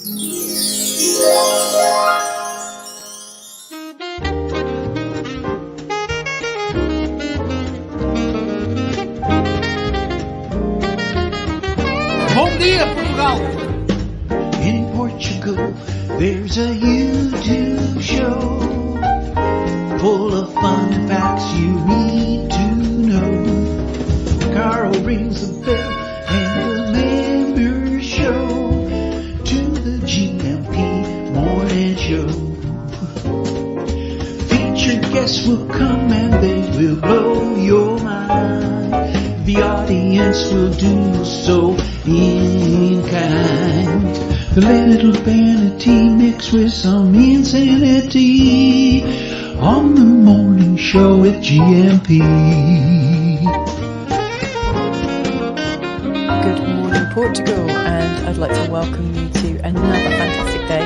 Bom dia, Portugal! In Portugal, there's a YouTube show full of fun facts you need to know. Carl rings the bell and the members show to the GMP morning show. Featured guests will come and they will blow your mind. The audience will do so in kind. The little vanity mixed with some insanity on the morning show with GMP. Good morning, Portugal, and I'd like to welcome you to another fantastic day.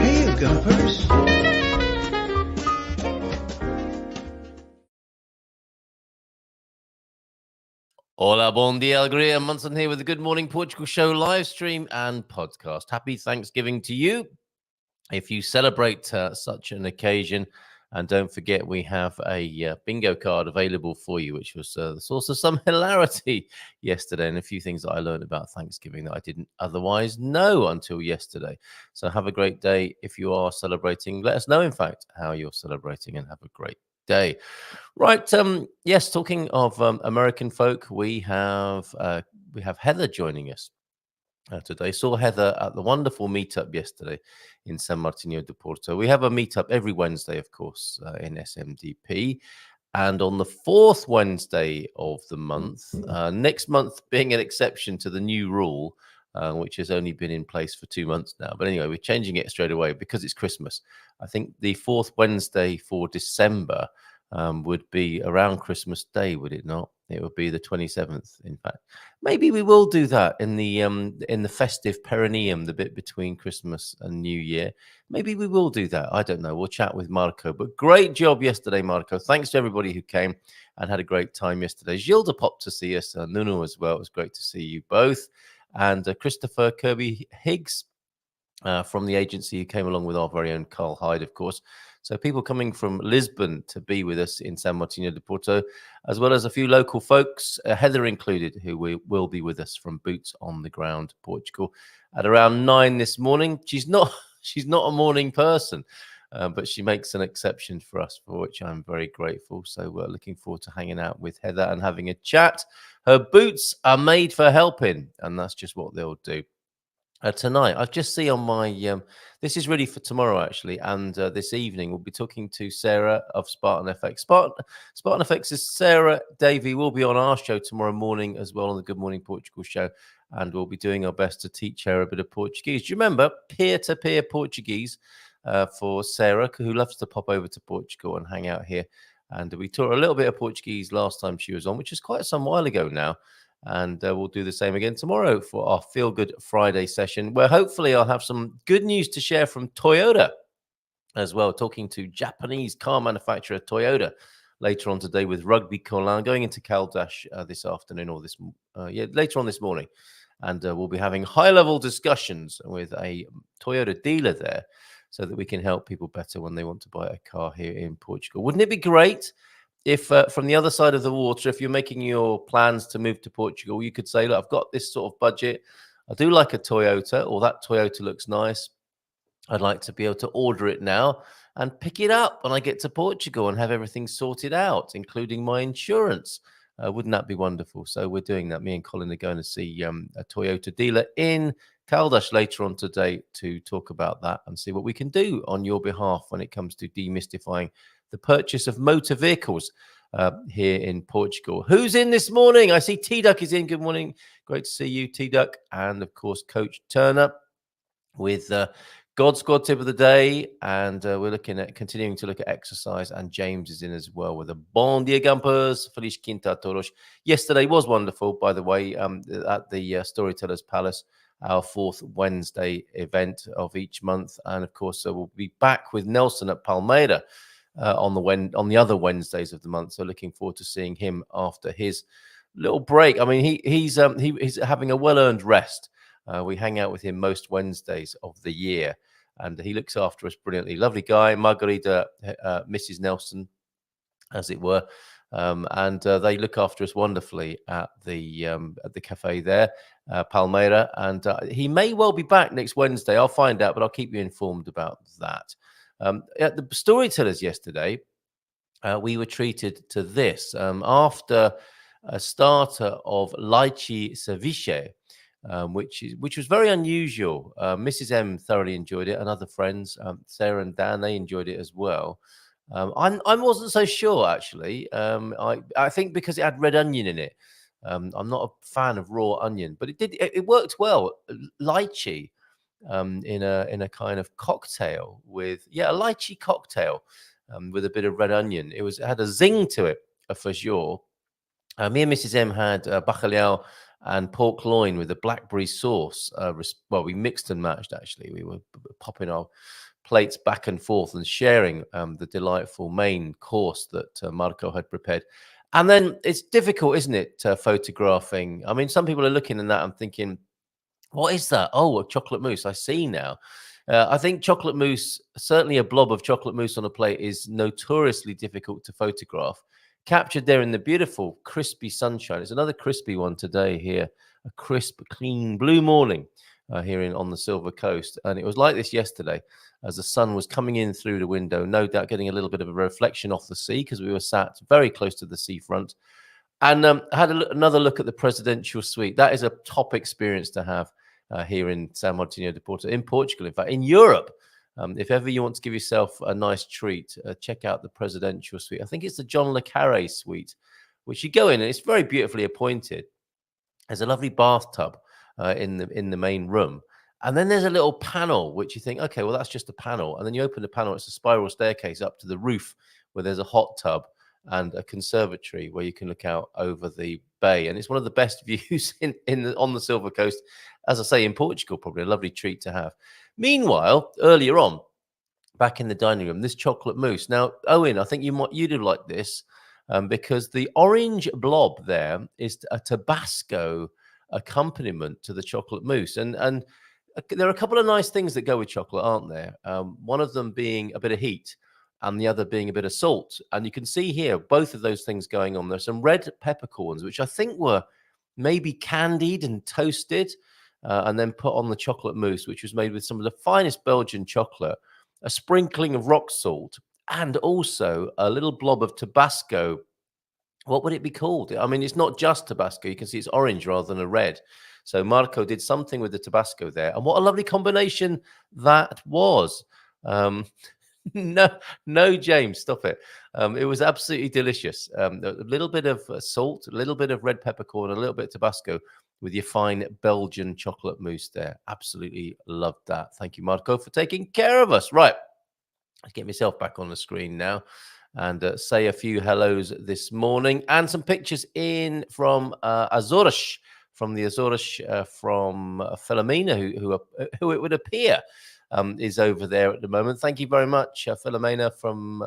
Hey, Gumpers. Hola, bon dia, alegria. Munson here with the Good Morning Portugal show live stream and podcast. Happy Thanksgiving to you. If you celebrate such an occasion, and don't forget we have a bingo card available for you, which was the source of some hilarity yesterday, and a few things that I learned about Thanksgiving that I didn't otherwise know until yesterday. So have a great day if you are celebrating. Let us know, in fact, how you're celebrating, and have a great day. Right. Yes, talking of American folk, we have Heather joining us today. Saw Heather at the wonderful meetup yesterday in San Martino de Porto. We have a meetup every Wednesday, of course, in SMDP. And on the fourth Wednesday of the month, next month being an exception to the new rule, which has only been in place for 2 months now. But anyway, we're changing it straight away because it's Christmas. I think the fourth Wednesday for December would be around Christmas Day, would it not? It would be the 27th, in fact. Maybe we will do that in the festive perineum, the bit between Christmas and New Year. Maybe we will do that. I don't know. We'll chat with Marco. But great job yesterday, Marco. Thanks to everybody who came and had a great time yesterday. Gilda popped to see us, Nuno as well. It was great to see you both. And Christopher Kirby Higgs from the agency who came along with our very own Carl Hyde, of course. So people coming from Lisbon to be with us in San Martino de Porto, as well as a few local folks, Heather included, who will be with us from Boots on the Ground, Portugal, at around 9 this morning. She's not a morning person, but she makes an exception for us, for which I'm very grateful. So we're looking forward to hanging out with Heather and having a chat. Her boots are made for helping, and that's just what they'll do. Tonight, I just see on my, this is really for tomorrow, actually, and this evening we'll be talking to Sarah of Spartan FX. Spartan FX's Sarah Davey will be on our show tomorrow morning as well, on the Good Morning Portugal show, and we'll be doing our best to teach her a bit of Portuguese. Do you remember peer-to-peer Portuguese for Sarah, who loves to pop over to Portugal and hang out here? And we taught her a little bit of Portuguese last time she was on, which is quite some while ago now. And we'll do the same again tomorrow for our Feel Good Friday session, where hopefully I'll have some good news to share from Toyota as well, talking to Japanese car manufacturer Toyota later on today with Rugby Colin, going into Caldas this afternoon, or later on this morning. And we'll be having high-level discussions with a Toyota dealer there so that we can help people better when they want to buy a car here in Portugal. Wouldn't it be great if from the other side of the water, if you're making your plans to move to Portugal, you could say, look, I've got this sort of budget. I do like a Toyota, or that Toyota looks nice. I'd like to be able to order it now and pick it up when I get to Portugal and have everything sorted out, including my insurance. Wouldn't that be wonderful? So we're doing that. Me and Colin are going to see a Toyota dealer in Caldas later on today to talk about that and see what we can do on your behalf when it comes to demystifying the purchase of motor vehicles here in Portugal. Who's in this morning? I see T-Duck is in. Good morning. Great to see you, T-Duck. And, of course, Coach Turner with God Squad tip of the day. And we're continuing to look at exercise. And James is in as well with a Bon Dia Gumpers. Feliz Quinta a todos. Yesterday was wonderful, by the way, at the Storytellers Palace, our fourth Wednesday event of each month. And, of course, we'll be back with Nelson at Palmeira on the other Wednesdays of the month. So looking forward to seeing him after his little break. I mean, he's having a well-earned rest We hang out with him most Wednesdays of the year, and he looks after us brilliantly. Lovely guy, Margarita, Mrs. Nelson, as it were. And they look after us wonderfully at the cafe there, Palmeira. And he may well be back next Wednesday. I'll find out, but I'll keep you informed about that. At the Storytellers yesterday, we were treated to this after a starter of lychee ceviche, which was very unusual. Mrs. M thoroughly enjoyed it, and other friends, Sarah and Dan, they enjoyed it as well. I wasn't so sure actually. I think because it had red onion in it. I'm not a fan of raw onion, but it worked well. Lychee in a kind of cocktail with a lychee cocktail with a bit of red onion. It had a zing to it for sure. Me and Mrs. M had bacalhau and pork loin with a blackberry sauce. Well, we mixed and matched actually. We were popping our plates back and forth and sharing the delightful main course that Marco had prepared. And then it's difficult, isn't it, photographing? I mean, some people are looking at that and thinking, what is that? Oh, a chocolate mousse. I see now. I think chocolate mousse, certainly a blob of chocolate mousse on a plate, is notoriously difficult to photograph. Captured there in the beautiful, crispy sunshine. It's another crispy one today here. A crisp, clean, blue morning here on the Silver Coast. And it was like this yesterday as the sun was coming in through the window, no doubt getting a little bit of a reflection off the sea because we were sat very close to the seafront. And had another look at the presidential suite. That is a top experience to have here in São Martinho de Porto, in Portugal, in fact, in Europe. If ever you want to give yourself a nice treat, check out the presidential suite. I think it's the John le Carré suite, which you go in and it's very beautifully appointed. There's a lovely bathtub in the main room. And then there's a little panel, which you think, okay, well, that's just a panel. And then you open the panel, it's a spiral staircase up to the roof where there's a hot tub and a conservatory where you can look out over the bay. And it's one of the best views on the Silver Coast. As I say, in Portugal, probably a lovely treat to have. Meanwhile, earlier on, back in the dining room, this chocolate mousse. Now, Owen, I think you'd have liked this because the orange blob there is a Tabasco accompaniment to the chocolate mousse. And there are a couple of nice things that go with chocolate, aren't there? One of them being a bit of heat and the other being a bit of salt. And you can see here both of those things going on. There's some red peppercorns, which I think were maybe candied and toasted and then put on the chocolate mousse, which was made with some of the finest Belgian chocolate, a sprinkling of rock salt, and also a little blob of Tabasco. What would it be called? I mean, it's not just Tabasco. You can see it's orange rather than a red. So Marco did something with the Tabasco there. And what a lovely combination that was. No, James, stop it. It was absolutely delicious. A little bit of salt, a little bit of red peppercorn, a little bit of Tabasco with your fine Belgian chocolate mousse there. Absolutely loved that. Thank you, Marco, for taking care of us. Right, let's get myself back on the screen now and say a few hellos this morning and some pictures in from Azores, from the Azores, from Filomena, who it would appear is over there at the moment. Thank you very much, Filomena from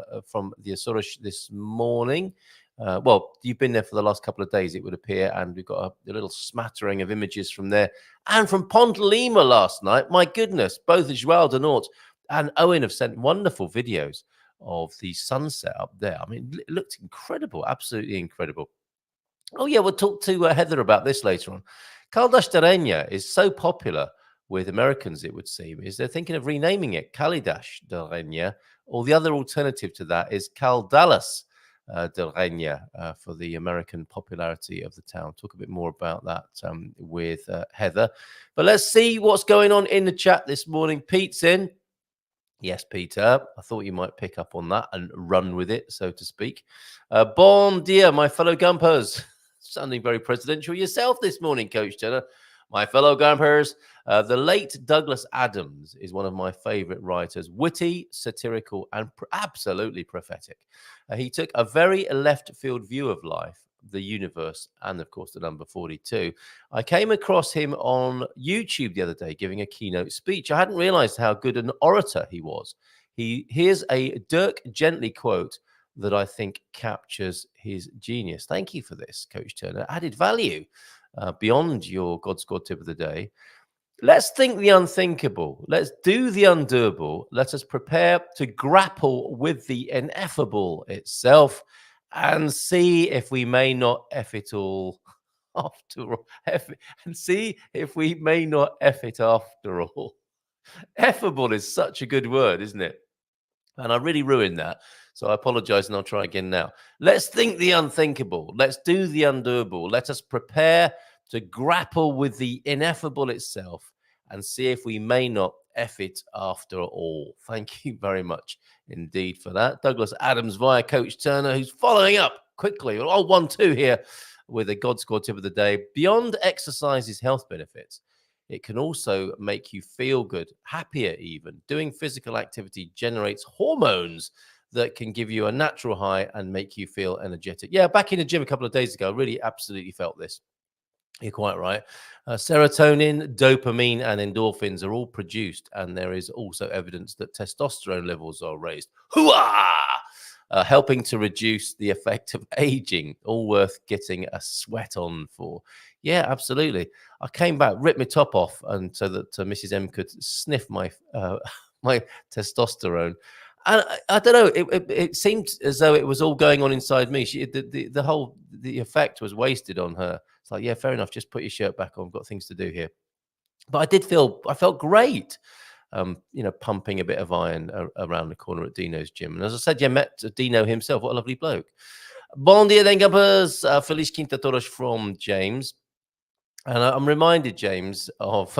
the Azores this morning. Well, you've been there for the last couple of days, it would appear, and we've got a little smattering of images from there. And from Ponte Lima last night, my goodness, both João de Norte and Owen have sent wonderful videos of the sunset up there. I mean, it looked incredible, absolutely incredible. Oh, yeah, we'll talk to Heather about this later on. Caldas Da Rainha is so popular with Americans, it would seem, is they're thinking of renaming it Cali-das Da Rainha, or the other alternative to that is Cal-dallas Da Rainha for the American popularity of the town. Talk a bit more about that with Heather. But let's see what's going on in the chat this morning. Pete's in. Yes, Peter, I thought you might pick up on that and run with it, so to speak. Bon dia, my fellow Gumpers. Sounding very presidential yourself this morning, Coach Turner. My fellow Gumpers, the late Douglas Adams is one of my favorite writers, witty, satirical, and absolutely prophetic. He took a very left field view of life, the universe, and of course the number 42. I came across him on YouTube the other day giving a keynote speech. I hadn't realized how good an orator he was. Here's a Dirk Gently quote that I think captures his genius. Thank you for this, Coach Turner. Added value beyond your God's God tip of the day. Let's think the unthinkable. Let's do the undoable. Let us prepare to grapple with the ineffable itself and see if we may not F it all after all. And see if we may not F it after all. Effable is such a good word, isn't it? And I really ruined that. So I apologize and I'll try again now. Let's think the unthinkable. Let's do the undoable. Let us prepare to grapple with the ineffable itself and see if we may not F it after all. Thank you very much indeed for that. Douglas Adams via Coach Turner, who's following up quickly. Oh, 1-2 here with a God Squad tip of the day. Beyond exercise's health benefits, it can also make you feel good, happier even. Doing physical activity generates hormones that can give you a natural high and make you feel energetic. Yeah, back in the gym a couple of days ago, I really absolutely felt this. You're quite right. Serotonin, dopamine, and endorphins are all produced, and there is also evidence that testosterone levels are raised. Hooah! Helping to reduce the effect of aging. All worth getting a sweat on for. Yeah, absolutely. I came back, ripped my top off, and so that Mrs. M could sniff my my testosterone. And I don't know. It seemed as though it was all going on inside me. The effect was wasted on her. It's like, yeah, fair enough. Just put your shirt back on. I've got things to do here. But I felt great. Pumping a bit of iron around the corner at Dino's gym. And as I said, yeah, met Dino himself. What a lovely bloke. Bom dia, Dengappers. Feliz Quinta Toros from James. And I'm reminded, James, of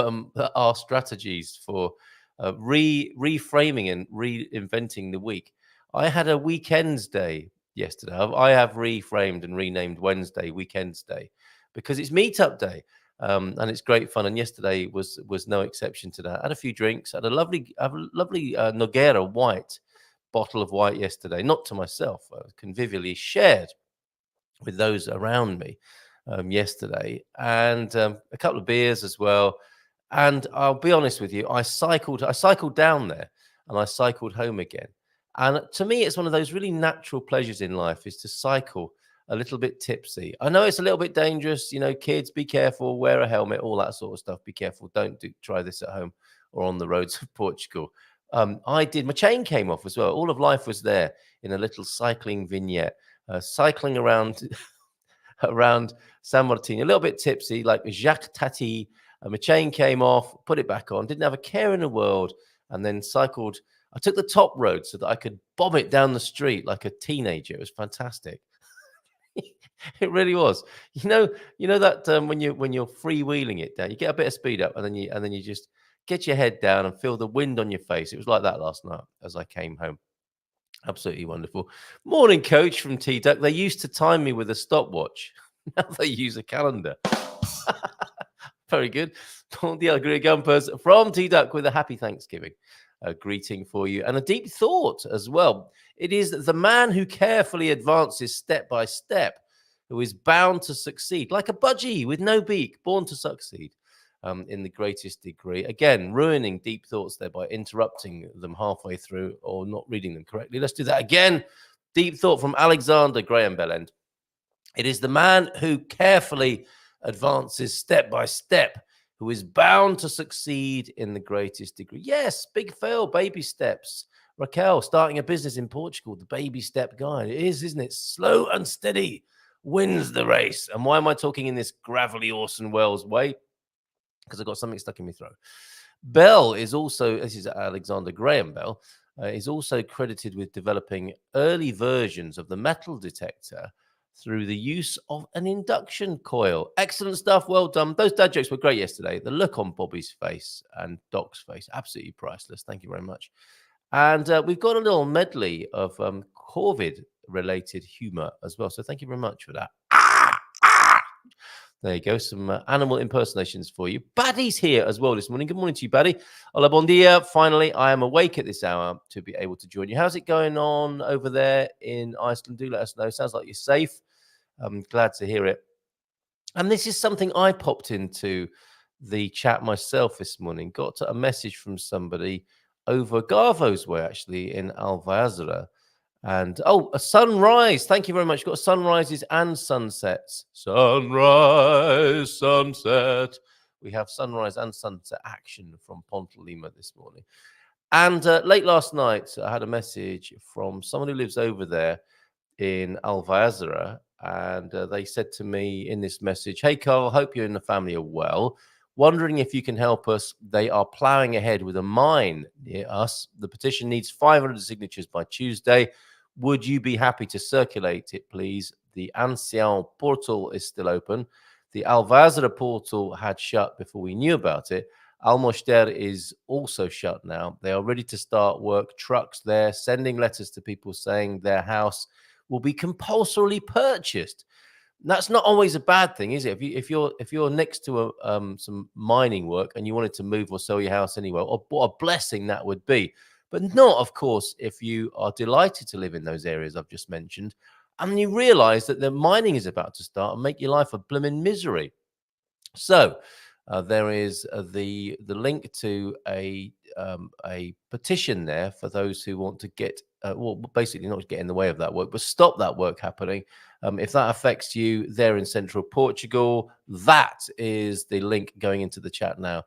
our strategies for reframing and reinventing the week. I had a Weekends Day yesterday. I have reframed and renamed Wednesday Weekends Day because it's Meetup Day. And it's great fun. And yesterday was no exception to that. I had a few drinks. I had a lovely Noguera white bottle of white yesterday, not to myself. I convivially shared with those around me yesterday, and a couple of beers as well. And I'll be honest with you, I cycled down there and I cycled home again. And to me, it's one of those really natural pleasures in life is to cycle a little bit tipsy. I know it's a little bit dangerous, kids, be careful, wear a helmet, all that sort of stuff. Be careful. Don't try this at home or on the roads of Portugal. My chain came off as well. All of life was there in a little cycling vignette, cycling around San Martin, a little bit tipsy, like Jacques Tati. My chain came off, put it back on, didn't have a care in the world, and then cycled. I took the top road so that I could bomb it down the street like a teenager. It was fantastic. It really was. You know that when you're freewheeling it down, you get a bit of speed up, and then you just get your head down and feel the wind on your face. It was like that last night as I came home. Absolutely wonderful. Morning, Coach from T-Duck. They used to time me with a stopwatch. Now they use a calendar. Very good. Bon dia, Gumpers from T-Duck with a happy Thanksgiving. A greeting for you and a deep thought as well. It is the man who carefully advances step by step who is bound to succeed, like a budgie with no beak, born to succeed in the greatest degree. Again, ruining deep thoughts there by interrupting them halfway through or not reading them correctly. Let's do that again. Deep thought from Alexander Graham Bellend. It is the man who carefully advances step by step who is bound to succeed in the greatest degree. Yes, big fail, baby steps. Raquel, starting a business in Portugal, the baby step guy. It is, isn't it? Slow and steady wins the race. And why am I talking in this gravelly Orson Welles way? Because I've got something stuck in my throat. Bell is also, this is Alexander Graham Bell, is also credited with developing early versions of the metal detector through the use of an induction coil. Excellent stuff. Well done. Those dad jokes were great yesterday. The look on Bobby's face and Doc's face, absolutely priceless. Thank you very much. And we've got a little medley of COVID-related humor as well. So thank you very much for that. There you go. Some animal impersonations for you. Baddy's here as well this morning. Good morning to you, Baddy. Hola, bon dia. Finally, I am awake at this hour to be able to join you. How's it going on over there in Iceland? Do let us know. Sounds like you're safe. I'm glad to hear it. And this is something I popped into the chat myself this morning. Got a message from somebody over Garvo's way, actually, in Alvazra. And, a sunrise. Thank you very much. Got sunrises and sunsets. Sunrise, sunset. We have sunrise and sunset action from Ponte Lima this morning. And late last night, I had a message from someone who lives over there in Alvázora, and they said to me in this message, "Hey, Carl, hope you and the family are well. Wondering if you can help us. They are ploughing ahead with a mine near us. The petition needs 500 signatures by Tuesday. Would you be happy to circulate it, please? The Ancião portal is still open. The Alvázora portal had shut before we knew about it. Almoster is also shut now. They are ready to start work. Trucks there sending letters to people saying their house will be compulsorily purchased." That's not always a bad thing, is it? If you're next to some mining work and you wanted to move or sell your house anywhere, what a blessing that would be. But not, of course, if you are delighted to live in those areas I've just mentioned, and you realise that the mining is about to start and make your life a blimmin' misery. So there is the link to a petition there for those who want to get well, basically not get in the way of that work, but stop that work happening. If that affects you there in central Portugal, that is the link going into the chat now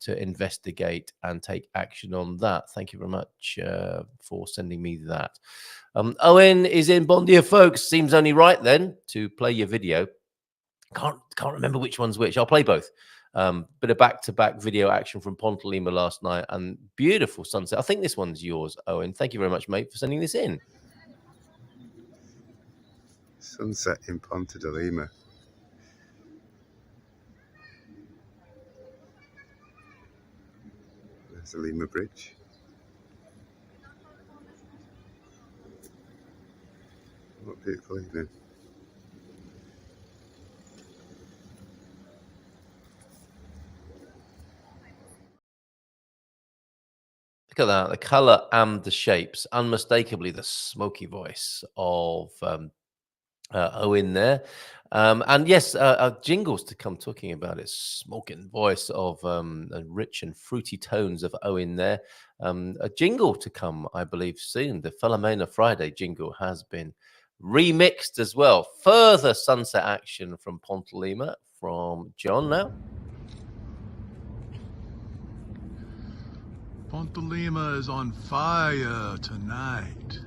to investigate and take action on that. Thank you very much for sending me that. Owen is in. Bon dia, folks. Seems only right then to play your video. Can't remember which one's which. I'll play both. Bit of back-to-back video action from Ponte Lima last night and beautiful sunset. I think this one's yours, Owen. Thank you very much, mate, for sending this in. Sunset in Ponte de Lima. There's the Lima Bridge. What beautiful evening. Look at that, the color and the shapes, unmistakably the smoky voice of Owen there. And yes, jingles to come talking about it. Smoking voice of rich and fruity tones of Owen there. A jingle to come, I believe, soon. The Filomena Friday jingle has been remixed as well. Further sunset action from Ponte Lima from John now. Ponte Lima is on fire tonight.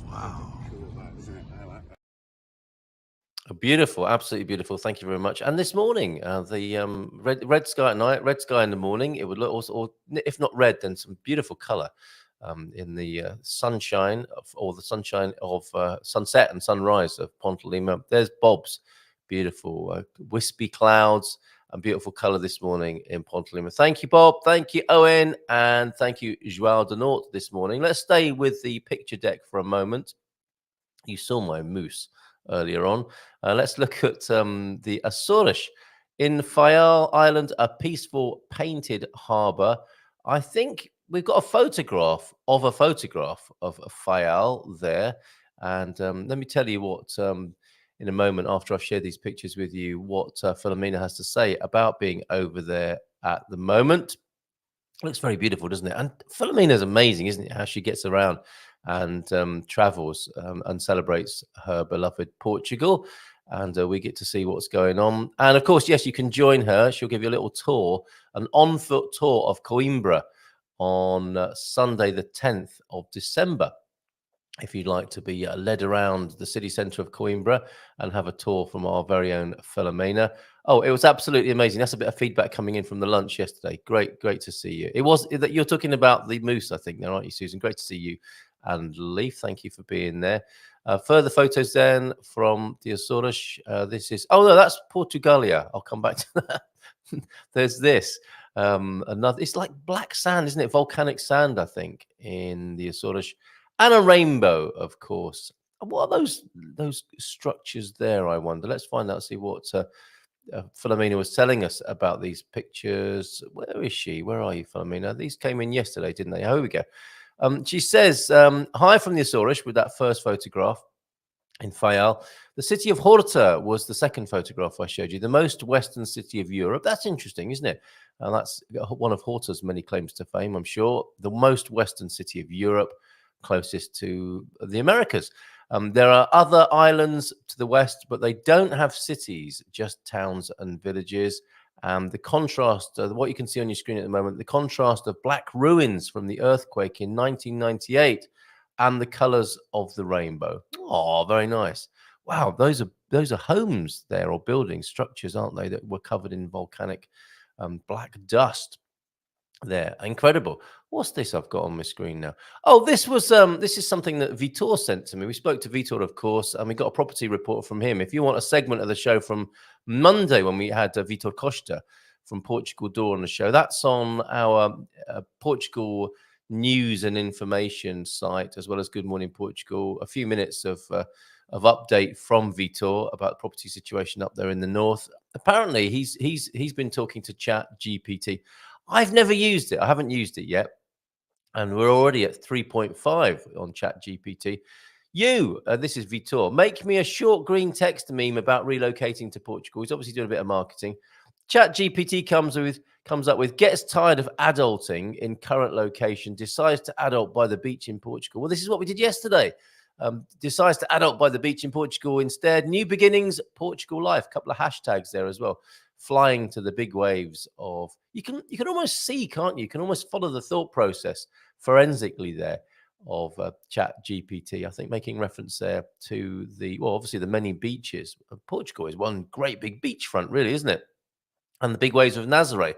Wow. Beautiful, absolutely beautiful. Thank you very much. And this morning, the red sky at night, red sky in the morning. It would look also, or if not red, then some beautiful color in the sunshine or the sunshine of sunset and sunrise of Ponte Lima. There's Bob's beautiful wispy clouds and beautiful color this morning in Ponte Lima. Thank you, Bob. Thank you, Owen, and thank you, João de Norte, this morning. Let's stay with the picture deck for a moment. You saw my moose earlier on. Let's look at the Açores in Faial Island, a peaceful painted harbour. I think we've got a photograph of Faial there. And let me tell you what, in a moment after I've shared these pictures with you, what Filomena has to say about being over there at the moment. Looks very beautiful, doesn't it? And Filomena is amazing, isn't it? How she gets around and travels and celebrates her beloved Portugal. And we get to see what's going on. And of course, yes, you can join her. She'll give you a little tour, an on-foot tour of Coimbra on Sunday, the 10th of December. If you'd like to be led around the city centre of Coimbra and have a tour from our very own Filomena. Oh, it was absolutely amazing. That's a bit of feedback coming in from the lunch yesterday. Great to see you. It was that you're talking about the moose, I think, now, aren't you, Susan? Great to see you. And Leaf, thank you for being there. Further photos then from the Açores. This is, oh no, that's Portugalia. I'll come back to that. There's this. Another, it's like black sand, isn't it? Volcanic sand, I think, in the Açores. And a rainbow, of course. What are those structures there, I wonder? Let's find out, see what Filomena was telling us about these pictures. Where is she? Where are you, Filomena? These came in yesterday, didn't they? Oh, here we go. She says, hi from the Açores with that first photograph in Faial. The city of Horta was the second photograph I showed you, the most western city of Europe. That's interesting, isn't it? That's one of Horta's many claims to fame, I'm sure. The most western city of Europe, closest to the Americas. There are other islands to the west, but they don't have cities, just towns and villages. The contrast, what you can see on your screen at the moment, the contrast of black ruins from the earthquake in 1998 and the colors of the rainbow. Oh, very nice. Wow, those are homes there, or building structures, aren't they, that were covered in volcanic black dust there. Incredible. What's this I've got on my screen now? Oh, this is something that Vitor sent to me. We spoke to Vitor, of course, and we got a property report from him. If you want a segment of the show from Monday when we had Vitor Costa from Portugal Door on the show, that's on our Portugal news and information site, as well as Good Morning Portugal. A few minutes of update from Vitor about the property situation up there in the north. Apparently, he's been talking to Chat GPT. I've never used it. I haven't used it yet. And we're already at 3.5 on Chat GPT. This is Vitor. Make me a short green text meme about relocating to Portugal. He's obviously doing a bit of marketing. Chat GPT comes up with gets tired of adulting in current location, decides to adult by the beach in Portugal. Well, this is what we did yesterday. Decides to adult by the beach in Portugal instead. New beginnings, Portugal life. A couple of hashtags there as well. Flying to the big waves of you can almost see, can't you? You can almost follow the thought process forensically there of Chat GPT. I think making reference there to obviously the many beaches. Portugal is one great big beachfront, really, isn't it? And the big waves of Nazaré,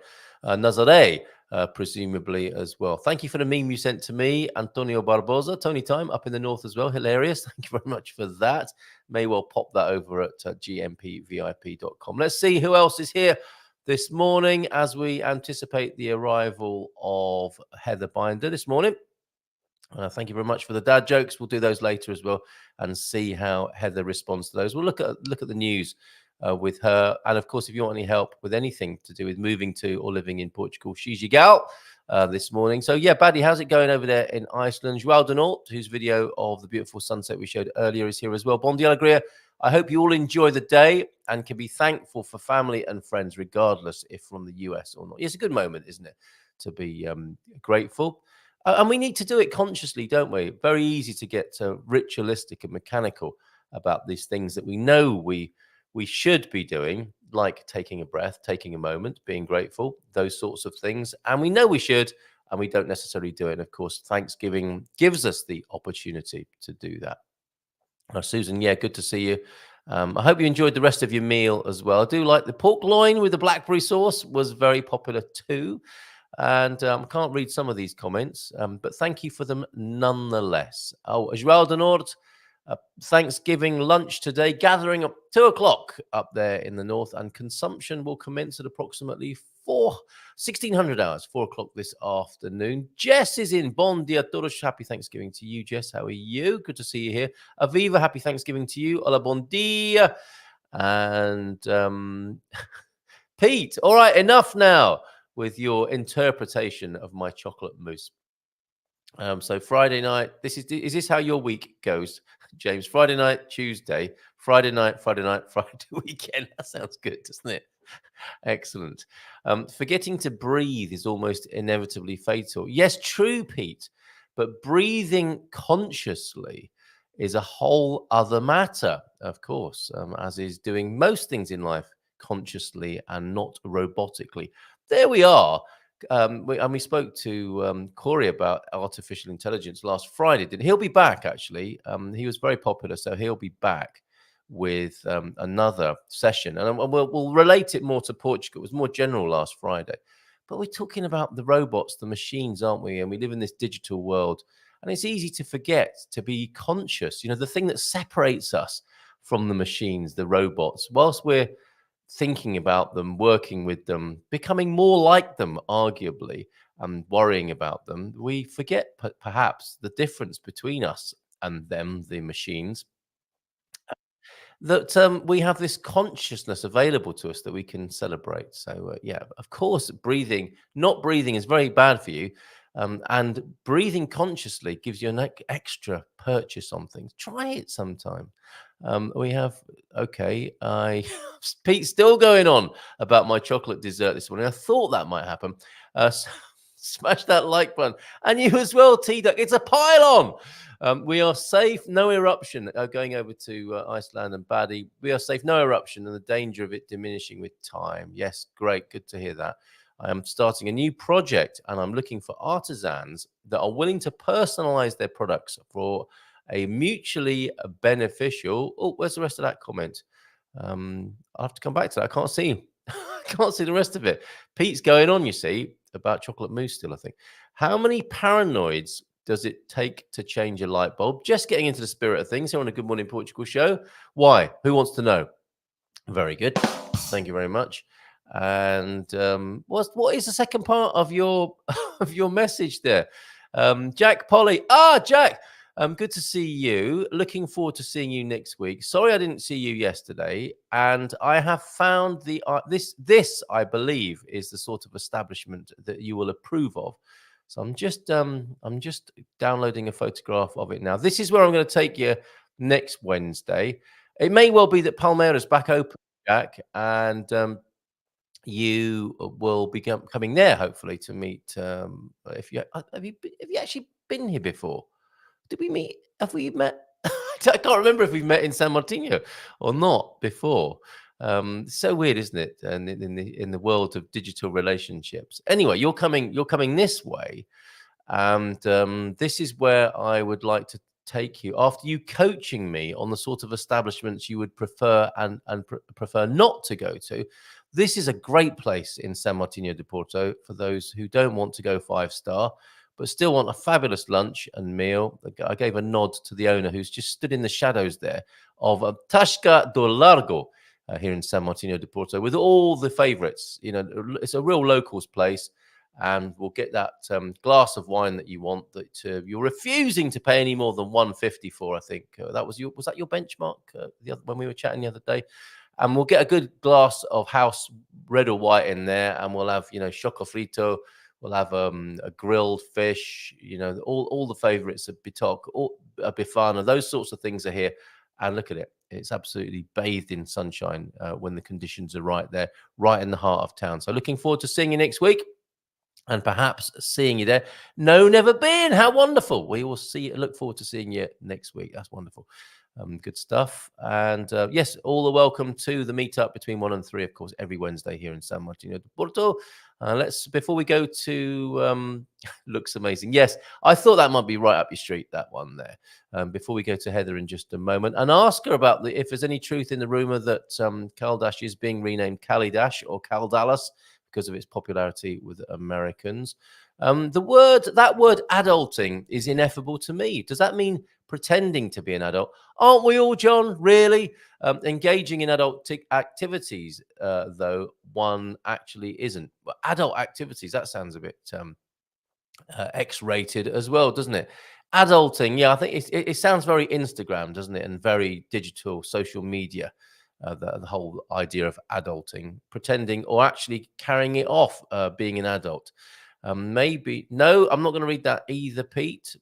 presumably as well. Thank you for the meme you sent to me, Antonio Barbosa. Tony Time up in the north as well. Hilarious. Thank you very much for that. May well pop that over at gmpvip.com. Let's see who else is here this morning as we anticipate the arrival of Heather Binder this morning. Thank you very much for the dad jokes. We'll do those later as well and see how Heather responds to those. We'll look at the news with her. And of course, if you want any help with anything to do with moving to or living in Portugal, she's your gal this morning. So yeah, Baddy, how's it going over there in Iceland? João de Norte, whose video of the beautiful sunset we showed earlier is here as well. Bon dia, alegria. I hope you all enjoy the day and can be thankful for family and friends, regardless if from the US or not. It's a good moment, isn't it, to be grateful. And we need to do it consciously, don't we? Very easy to get ritualistic and mechanical about these things that we know we should be doing, like taking a breath, taking a moment, being grateful, those sorts of things. And we know we should, and we don't necessarily do it. And of course, Thanksgiving gives us the opportunity to do that. Susan, yeah, good to see you. I hope you enjoyed the rest of your meal as well. I do like the pork loin with the blackberry sauce, was very popular too. And I can't read some of these comments, but thank you for them nonetheless. Oh, João de Norte, Thanksgiving lunch today, gathering up 2 o'clock up there in the north, and consumption will commence at approximately 1600 hours, 4 o'clock this afternoon. Jess is in. Bon dia todos. Happy Thanksgiving to you, Jess. How are you? Good to see you here. Aviva, happy Thanksgiving to you. Hola, bon dia. And Pete, all right, enough now with your interpretation of my chocolate mousse. So Friday night, is this how your week goes, James? Friday night, Tuesday, Friday night, Friday weekend. That sounds good, doesn't it? Excellent. Forgetting to breathe is almost inevitably fatal. Yes, true, Pete. But breathing consciously is a whole other matter, of course, as is doing most things in life consciously and not robotically. There we are. We spoke to Corey about artificial intelligence last Friday. He'll be back, actually. He was very popular, so he'll be back with another session. And we'll relate it more to Portugal. It was more general last Friday. But we're talking about the robots, the machines, aren't we? And we live in this digital world. And it's easy to forget to be conscious. You know, the thing that separates us from the machines, the robots, whilst we're thinking about them, working with them, becoming more like them, arguably, and worrying about them, we forget perhaps the difference between us and them, the machines, that we have this consciousness available to us that we can celebrate. So, yeah, of course, not breathing is very bad for you. And breathing consciously gives you an extra purchase on things. Try it sometime. Pete's still going on about my chocolate dessert this morning. I thought that might happen. Smash that like button. And you as well, T-Duck. It's a pylon. We are safe. No eruption. Going over to Iceland and Badi. We are safe. No eruption and the danger of it diminishing with time. Yes, great. Good to hear that. I am starting a new project and I'm looking for artisans that are willing to personalize their products for a mutually beneficial. Oh, where's the rest of that comment? I'll have to come back to that. I can't see. I can't see the rest of it. Pete's going on, you see, about chocolate mousse still, I think. How many paranoids does it take to change a light bulb? Just getting into the spirit of things here on a Good Morning Portugal show. Why? Who wants to know? Very good. Thank you very much. And what is the second part of your of your message there? Jack Polly. Jack. Good to see you. Looking forward to seeing you next week. Sorry I didn't see you yesterday. And I have found the this I believe is the sort of establishment that you will approve of. So I'm just downloading a photograph of it now. This is where I'm going to take you next Wednesday. It may well be that Palmeira's back open, Jack, and you will be coming there hopefully to meet. If you have you actually been here before? Did we meet? Have we met? I can't remember if we've met in San Martino or not before. So weird, isn't it? And in the world of digital relationships. Anyway, you're coming this way, and this is where I would like to take you after you coaching me on the sort of establishments you would prefer and prefer not to go to. This is a great place in San Martino de Porto for those who don't want to go 5-star. But still want a fabulous lunch and meal. I gave a nod to the owner who's just stood in the shadows there of Tasca do Largo here in San Martino de Porto with all the favorites. You know, it's a real locals place, and we'll get that glass of wine that you want that you're refusing to pay any more than 150 for. I think was that your benchmark when we were chatting the other day? And we'll get a good glass of house red or white in there, and we'll have choco frito. We'll have a grilled fish, all the favorites of Bitok, Bifana, those sorts of things are here. And look at it. It's absolutely bathed in sunshine when the conditions are right there, right in the heart of town. So looking forward to seeing you next week and perhaps seeing you there. No, never been. How wonderful. We will look forward to seeing you next week. That's wonderful. Good stuff. And yes, all the welcome to the meetup between 1 and 3, of course, every Wednesday here in San Martino de Porto. Before we go to, looks amazing. Yes, I thought that might be right up your street, that one there. Before we go to Heather in just a moment and ask her about if there's any truth in the rumor that Caldas is being renamed Cali-das or Cal-dallas because of its popularity with Americans. That word adulting is ineffable to me. Does that mean pretending to be an adult? Aren't we all, John? Really? Engaging in adult activities, though one actually isn't. But adult activities, that sounds a bit X-rated as well, doesn't it? Adulting, yeah, I think it sounds very Instagram, doesn't it? And very digital, social media. The whole idea of adulting, pretending or actually carrying it off, being an adult. Maybe, no, I'm not going to read that either, Pete.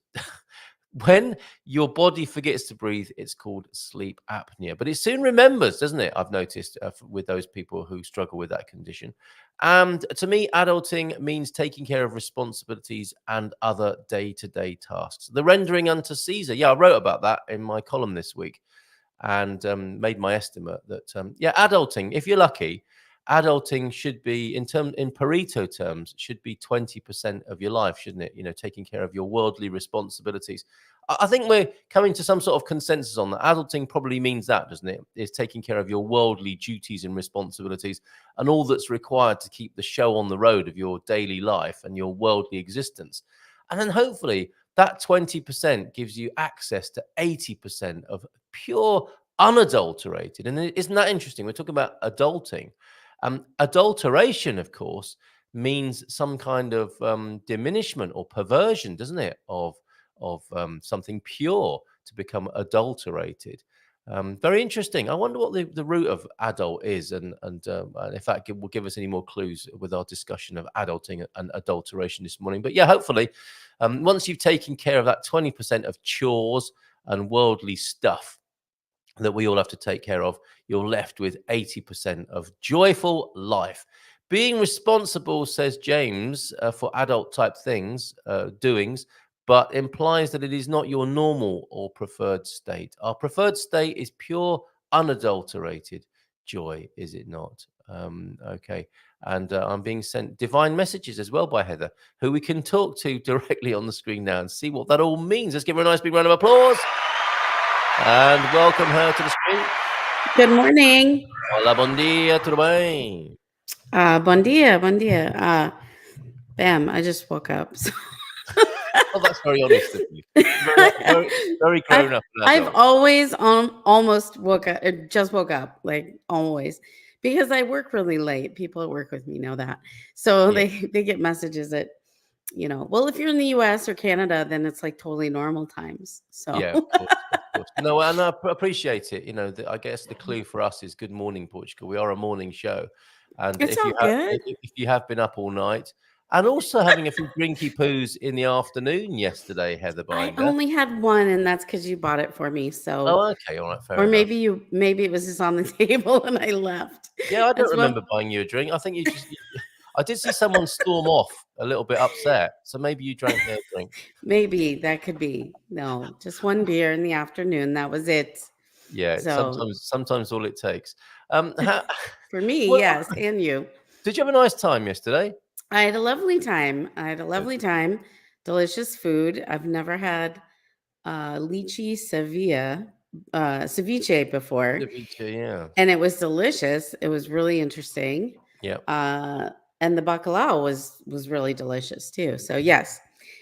When your body forgets to breathe, it's called sleep apnea. But it soon remembers, doesn't it? I've noticed with those people who struggle with that condition. And to me, adulting means taking care of responsibilities and other day-to-day tasks. The rendering unto Caesar. Yeah, I wrote about that in my column this week and made my estimate that, adulting, if you're lucky, adulting should be, in Pareto terms, should be 20% of your life, shouldn't it? Taking care of your worldly responsibilities. I think we're coming to some sort of consensus on that. Adulting probably means that, doesn't it? Is taking care of your worldly duties and responsibilities and all that's required to keep the show on the road of your daily life and your worldly existence. And then hopefully that 20% gives you access to 80% of pure unadulterated. And isn't that interesting? We're talking about adulting. Adulteration, of course, means some kind of diminishment or perversion, doesn't it, of something pure to become adulterated. Very interesting. I wonder what the root of adult is, and if that will give us any more clues with our discussion of adulting and adulteration this morning. But yeah, hopefully, once you've taken care of that 20% of chores and worldly stuff that we all have to take care of, you're left with 80% of joyful life. Being responsible, says James, for adult type things, doings, but implies that it is not your normal or preferred state. Our preferred state is pure, unadulterated joy, is it not? Okay. And I'm being sent divine messages as well by Heather, who we can talk to directly on the screen now and see what that all means. Let's give her a nice big round of applause and welcome her to the screen. Good morning. Hola, bon dia, tudo bem? Bon dia, bon dia. Bam, I just woke up. So. Oh, that's very honest of you. Very grown up. I've always almost woke up, just woke up, like always, because I work really late. People that work with me know that. So they get messages that, well, if you're in the US or Canada, then it's like totally normal times. So yeah, of course. No, and I appreciate it. I guess the clue for us is Good Morning Portugal. We are a morning show. And it's if you have been up all night, and also having a few drinky poos in the afternoon yesterday, Heather Binder. I only had one, and that's because you bought it for me. So okay, all right, fair or enough. maybe it was just on the table and I left. Yeah, I don't remember buying you a drink. I think I did see someone storm off a little bit upset, so maybe you drank their drink. Maybe that could be. No, just one beer in the afternoon. That was it. Yeah, so, sometimes all it takes. For me, yes, and you. Did you have a nice time yesterday? I had a lovely time. Delicious food. I've never had lychee ceviche before. Ceviche, yeah. And it was delicious. It was really interesting. Yeah. And the bacalao was really delicious too. So yes.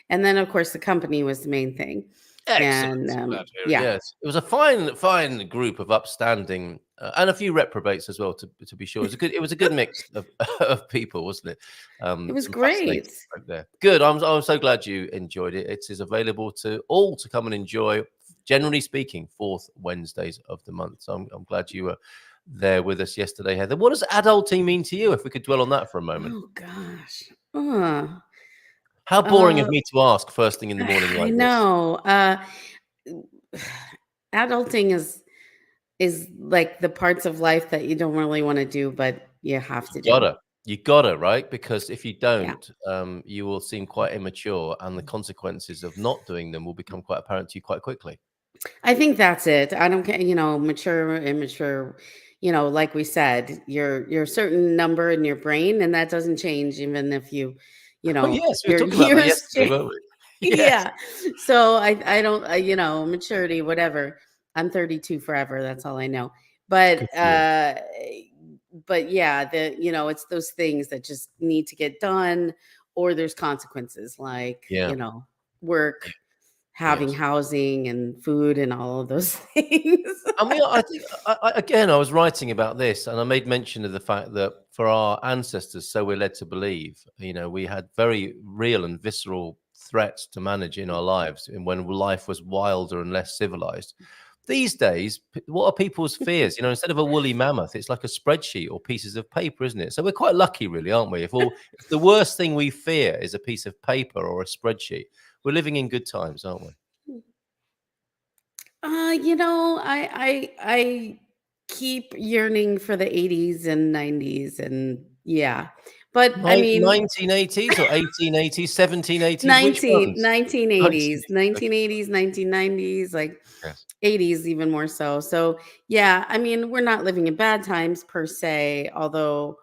And then of course the company was the main thing. Excellent. And yes, it was a fine group of upstanding and a few reprobates as well. To be sure, it was a good mix of people, wasn't it? It was great. Right there. Good. I'm so glad you enjoyed it. It is available to all to come and enjoy. Generally speaking, fourth Wednesdays of the month. So I'm glad you were there with us yesterday, Heather. What does adulting mean to you? If we could dwell on that for a moment. Oh gosh. How boring of me to ask first thing in the morning like I know. Adulting is like the parts of life that you don't really want to do, but you have to do. You gotta, right? Because if you don't, you will seem quite immature, and the consequences of not doing them will become quite apparent to you quite quickly. I think that's it. I don't care, mature, immature. Like we said, you're a certain number in your brain, and that doesn't change even if you. Yes, we were talking about that yesterday, weren't we? Yes. Yeah. So I don't, maturity, whatever. I'm 32 forever. That's all I know. But yeah, it's those things that just need to get done, or there's consequences like, work, having housing and food and all of those things. I mean, I think, I was writing about this and I made mention of the fact that for our ancestors, so we're led to believe, we had very real and visceral threats to manage in our lives and when life was wilder and less civilized. These days, what are people's fears? Instead of a woolly mammoth, it's like a spreadsheet or pieces of paper, isn't it? So we're quite lucky, really, aren't we? If the worst thing we fear is a piece of paper or a spreadsheet, we're living in good times, aren't we? I keep yearning for the 80s and 90s and but I mean 1980s or 1880s, 1780s, 1980s, 1980s, 1990s, like 80s even more so. So I mean, we're not living in bad times per se, although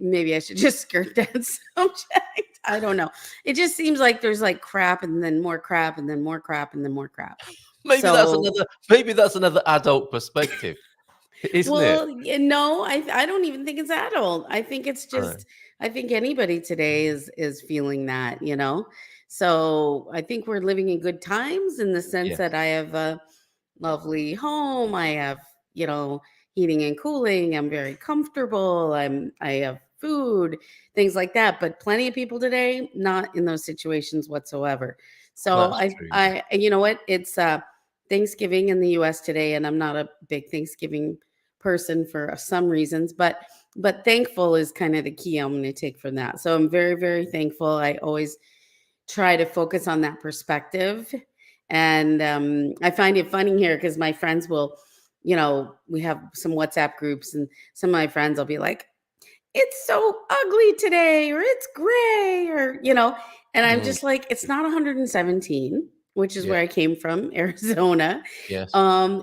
maybe I should just skirt that subject. I don't know. It just seems like there's like crap and then more crap and then more crap and then more crap. Maybe that's another adult perspective, isn't it? No, I don't even think it's adult. I think it's just I think anybody today is feeling that, So I think we're living in good times in the sense that I have a lovely home. I have, heating and cooling. I'm very comfortable. I have food, things like that. But plenty of people today not in those situations whatsoever. So I you know what? It's Thanksgiving in the US today, and I'm not a big Thanksgiving person for some reasons, but thankful is kind of the key I'm going to take from that. So I'm very, very thankful. I always try to focus on that perspective. And I find it funny here because my friends will, we have some WhatsApp groups, and some of my friends will be like, it's so ugly today, or it's gray, or, and I'm Mm, just like, it's not 117, which is yeah. where I came from, Arizona. Yes.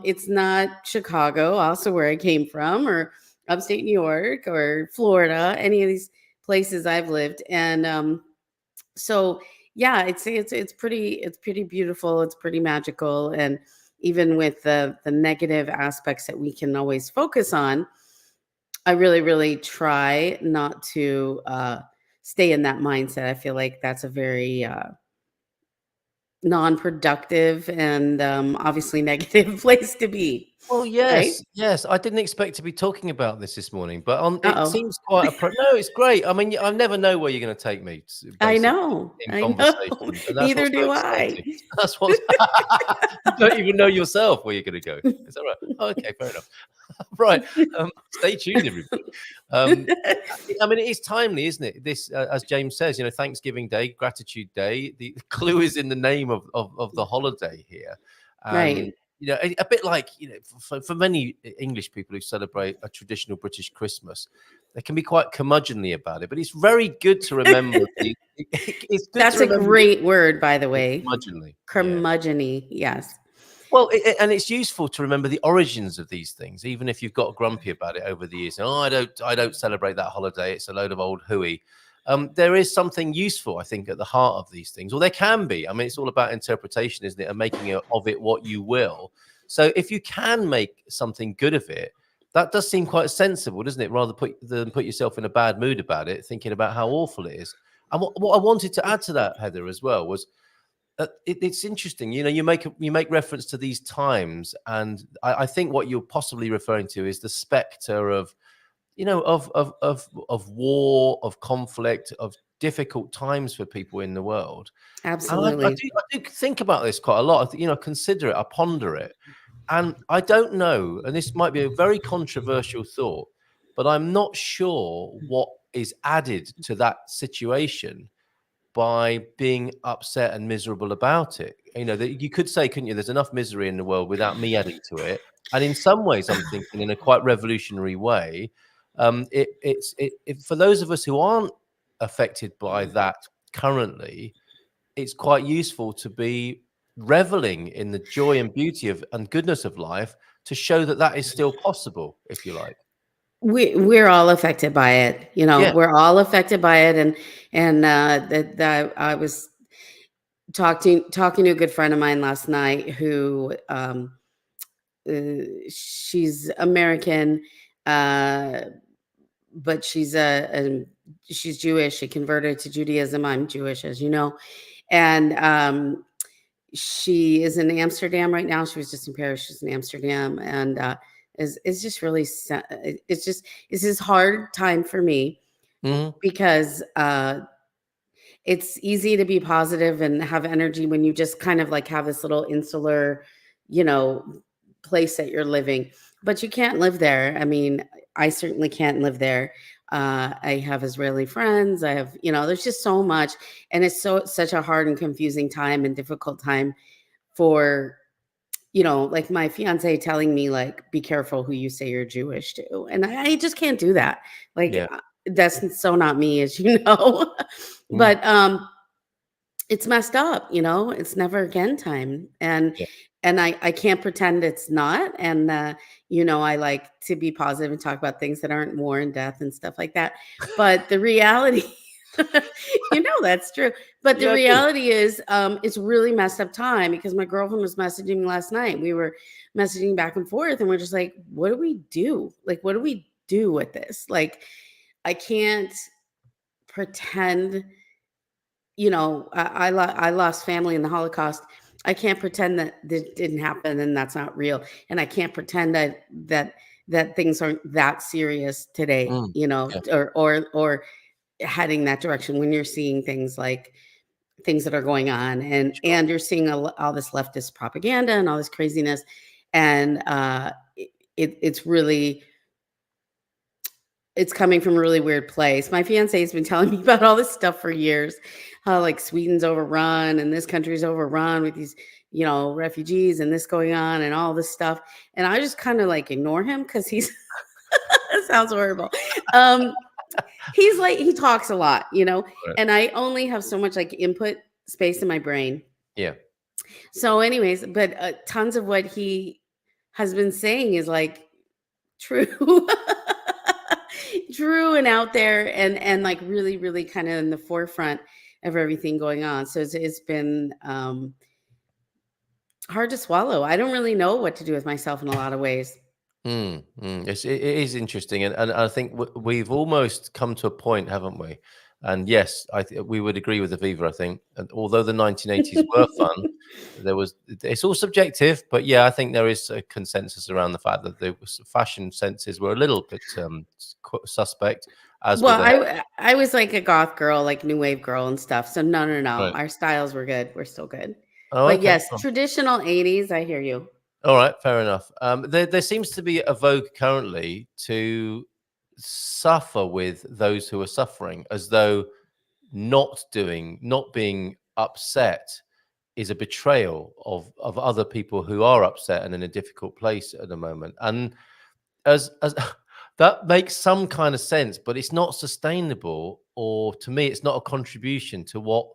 It's not Chicago, also where I came from, or upstate New York, or Florida, any of these places I've lived. And so yeah, it's pretty beautiful, it's pretty magical. And even with the negative aspects that we can always focus on, I really, really try not to stay in that mindset. I feel like that's a very non-productive and obviously negative place to be, Well, right? yes, yes. I didn't expect to be talking about this morning, but it Uh-oh. seems quite no, it's great. I mean, I never know where you're going to take me, I basically, know. in I know. conversation, and that's Neither what's so do I. exciting. That's what's you don't even know yourself where you're going to go. Is that right? Oh, okay, fair enough. Right. Stay tuned, everybody. Um, I mean, it is timely, isn't it? This, as James says, Thanksgiving Day, Gratitude Day. The clue is in the name of the holiday here, and Right. a bit like for many English people who celebrate a traditional British Christmas, they can be quite curmudgeonly about it. But it's very good to remember. It's good to That's a remember great word, by the way. curmudgeonly. Yeah. Curmudgeony. Yes. Well, and it's useful to remember the origins of these things, even if you've got grumpy about it over the years. Oh, I don't celebrate that holiday. It's a load of old hooey. There is something useful, I think, at the heart of these things, or there can be. I mean, it's all about interpretation, isn't it, and making of it what you will. So, if you can make something good of it, that does seem quite sensible, doesn't it? Rather than put yourself in a bad mood about it, thinking about how awful it is. And what I wanted to add to that, Heather, as well, was it's interesting. You make reference to these times, and I think what you're possibly referring to is the specter of of war, of conflict, of difficult times for people in the world. And Absolutely. I do think about this quite a lot. Consider it, I ponder it, and I don't know. And this might be a very controversial thought, but I'm not sure what is added to that situation by being upset and miserable about it. That you could say, couldn't you? There's enough misery in the world without me adding to it. And in some ways, I'm thinking in a quite revolutionary way. For those of us who aren't affected by that currently, it's quite useful to be reveling in the joy and beauty of and goodness of life to show that that is still possible, if you like. We're all affected by it. Yeah. We're all affected by it. And that I was talking to a good friend of mine last night who she's American, uh, but she's Jewish. She converted to Judaism. I'm Jewish, as you know, and she is in Amsterdam right now. She was just in Paris. She's in Amsterdam, and is just really it's this hard time for me Hmm. because it's easy to be positive and have energy when you just kind of like have this little insular, you know, place that you're living, but you can't live there. I mean, I certainly can't live there. I have Israeli friends. I have, there's just so much, and it's such a hard and confusing time and difficult time for, like my fiance telling me like, be careful who you say you're Jewish to, and I just can't do that. Like, Yeah. that's so not me, as you know. Mm. But it's messed up, it's never again time. And Yeah. I can't pretend it's not. And I like to be positive and talk about things that aren't war and death and stuff like that. But the reality, that's true. But the Yeah, I do. reality is it's really messed up time, because my girlfriend was messaging me last night. We were messaging back and forth, and we're just like, what do we do? Like, what do we do with this? Like, I can't pretend, I lost family in the Holocaust. I can't pretend that this didn't happen and that's not real. And I can't pretend that things aren't that serious today, Mm. Yeah. or heading that direction, when you're seeing things like things that are going on, Sure. and you're seeing all this leftist propaganda and all this craziness. And it's really, it's coming from a really weird place. My fiance has been telling me about all this stuff for years, how like Sweden's overrun and this country's overrun with these, refugees, and this going on and all this stuff. And I just kind of like ignore him because he's it sounds horrible. Um, he's like, he talks a lot, Right. and I only have so much like input space in my brain. Yeah. So, anyways, but tons of what he has been saying is like true, true, and out there, and like really, really kind of in the forefront of everything going on. So it's been hard to swallow. I don't really know what to do with myself in a lot of ways. It is interesting, and I think we've almost come to a point, haven't we? And yes, we would agree with Aviva. I think, and although the 1980s were fun, it's all subjective, but yeah, I think there is a consensus around the fact that the fashion senses were a little bit suspect, as with Well, the I was like a goth girl, like new wave girl and stuff. So no, no, no. right. Our styles were good. We're still good. Oh, But okay. yes, traditional 80s, I hear you. All right, fair enough. There seems to be a vogue currently to suffer with those who are suffering, as though not being upset is a betrayal of other people who are upset and in a difficult place at the moment. And as that makes some kind of sense, but it's not sustainable, or to me, it's not a contribution to what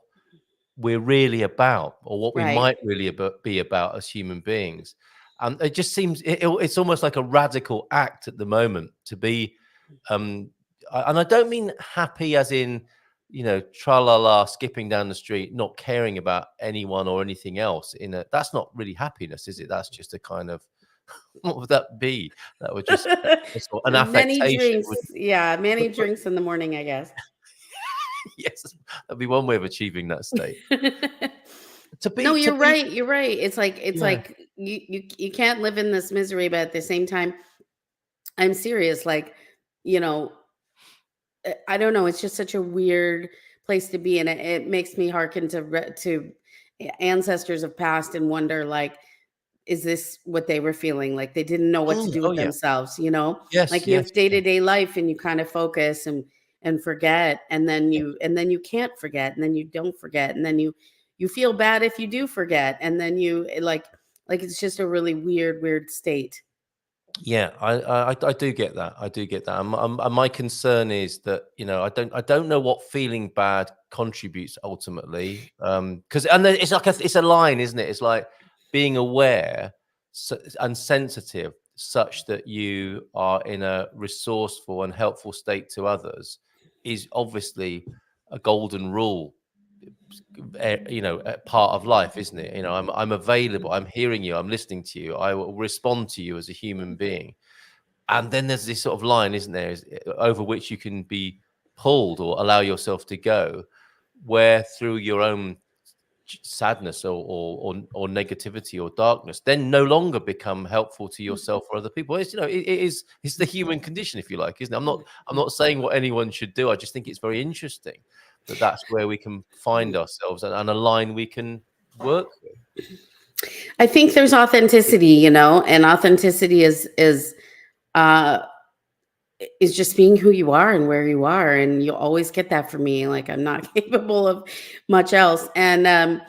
we're really about, or what we Right. might really be about as human beings. And it just seems it's almost like a radical act at the moment to be and I don't mean happy as in, tra la la, skipping down the street, not caring about anyone or anything else. That's not really happiness, is it? That's just a kind of what would that be? That would just an Many affectation. drinks. Yeah, many drinks in the morning, I guess. Yes, that'd be one way of achieving that state. No, To you're be, right. You're right. It's yeah. like you can't live in this misery, but at the same time, I'm serious. Like, you know, I don't know. It's just such a weird place to be, and it makes me hearken to ancestors of past and wonder, like, is this what they were feeling? Like they didn't know what to do Oh with yeah. themselves, Yes. Like you Yes. have day Yeah. to day life, and you kind of focus and forget, and then you can't forget, and then you don't forget, and then you feel bad if you do forget, and then like it's just a really weird state. Yeah, I do get that. I do get that. And my concern is that I don't know what feeling bad contributes ultimately. Because and then it's like it's a line, isn't it? It's like being aware and sensitive, such that you are in a resourceful and helpful state to others, is obviously a golden rule, a part of life, isn't it? I'm available, I'm hearing you, I'm listening to you, I will respond to you as a human being. And then there's this sort of line, isn't there, over which you can be pulled or allow yourself to go, where through your own sadness or negativity or darkness then no longer become helpful to yourself or other people. It's the human condition, if you like, isn't it? I'm not saying what anyone should do. I just think it's very interesting that that's where we can find ourselves, and a line we can work with. I think there's authenticity, and authenticity uh is just being who you are and where you are, and you'll always get that from me. Like I'm not capable of much else, and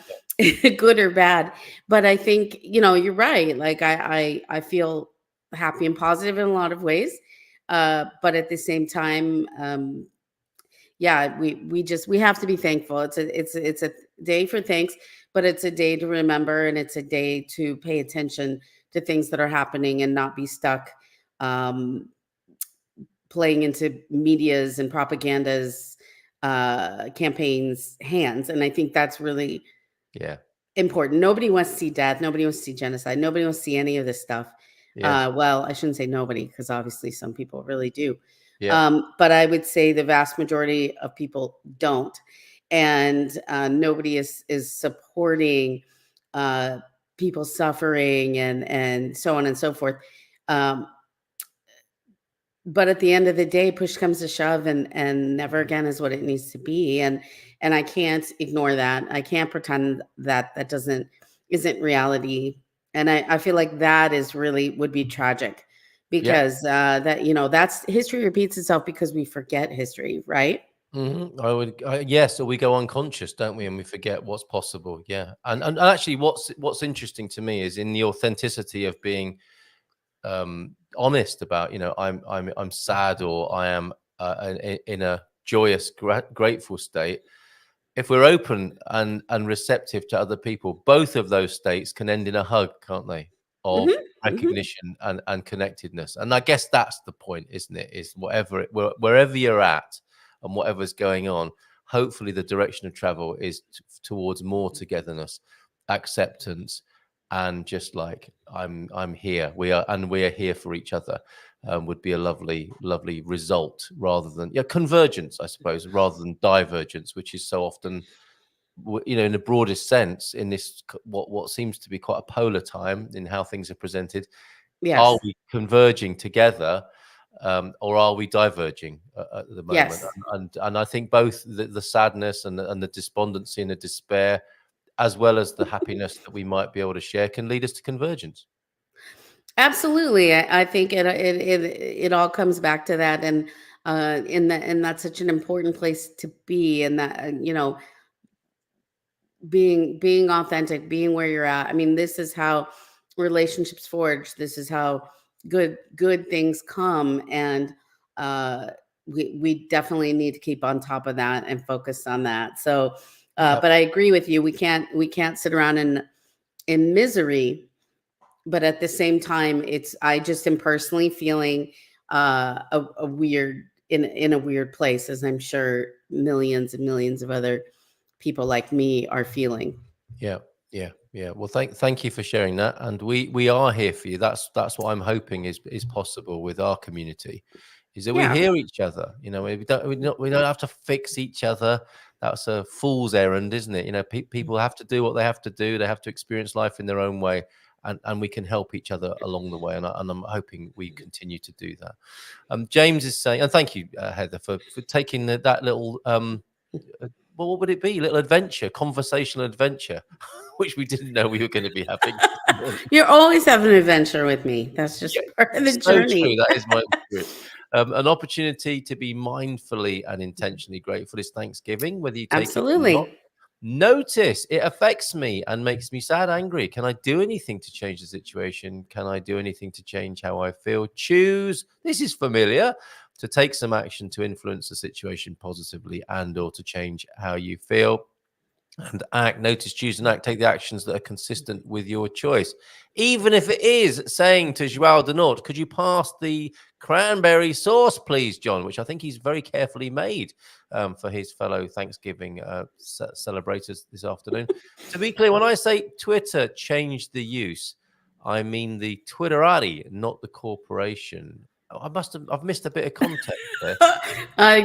good or bad. But I think you're right. Like I feel happy and positive in a lot of ways, but at the same time, yeah, we have to be thankful. It's a day for thanks, but it's a day to remember, and it's a day to pay attention to things that are happening and not be stuck. Um, Playing into media's and propaganda's campaigns hands, and I think that's really Yeah. important. Nobody wants to see death, nobody wants to see genocide, nobody wants to see any of this stuff. Yeah. Well, I shouldn't say nobody, because obviously some people really do. Yeah. But I would say the vast majority of people don't, and nobody is supporting people suffering and so on and so forth. um, but at the end of the day, push comes to shove, and never again is what it needs to be, and I can't ignore that. I can't pretend that that doesn't isn't reality, and I feel like that is really would be tragic, Yeah. because that that's history repeats itself because we forget history, right? Yes, or we go unconscious, don't we, and we forget what's possible. Yeah, and actually, what's interesting to me is in the authenticity of being honest about, I'm sad, or I am in a joyous, grateful state, if we're open and receptive to other people, both of those states can end in a hug, can't they? Of recognition and connectedness. And I guess that's the point, isn't it? Is wherever you're at and whatever's going on, hopefully the direction of travel is towards more togetherness, acceptance, and just like I'm here. We are here for each other. Would be a lovely result, rather than convergence, I suppose, rather than divergence, which is so often, in the broadest sense, in this what seems to be quite a polar time in how things are presented. Are Yes. we converging together, or are we diverging at the moment? Yes. And I think both the sadness and the despondency and the despair, as well as the happiness that we might be able to share, can lead us to convergence. Absolutely. I think it all comes back to that, and that's such an important place to be, and that being authentic, being where you're at. I mean, this is how relationships forge. This is how good things come, and we definitely need to keep on top of that and focus on that. So, but I agree with you. We can't sit around in misery. But at the same time, I just am personally feeling a weird in a weird place, as I'm sure millions and millions of other people like me are feeling. Yeah. Well, thank you for sharing that, and we are here for you. That's what I'm hoping is possible with our community, is that we Yeah. hear each other. We don't have to fix each other. That's a fool's errand, isn't it? People have to do what they have to do. They have to experience life in their own way, and we can help each other along the way. And I'm hoping we continue to do that. James is saying, and thank you, Heather, for taking that little. Well, what would it be? Little adventure, conversational adventure, which we didn't know we were going to be having. You're always having an adventure with me. That's just part of the journey. True. That is my spirit. An opportunity to be mindfully and intentionally grateful is Thanksgiving, whether you take it or not. Absolutely. Notice it affects me and makes me sad, angry. Can I do anything to change the situation? Can I do anything to change how I feel? Choose, this is familiar, to take some action to influence the situation positively and/or to change how you feel. And act, notice, choose, and act. Take the actions that are consistent with your choice. Even if it is saying to Joao de Nort, could you pass the cranberry sauce, please, John? Which I think he's very carefully made for his fellow Thanksgiving celebrators this afternoon. To be clear, when I say Twitter changed the use, I mean the Twitterati, not the corporation. I've missed a bit of context there.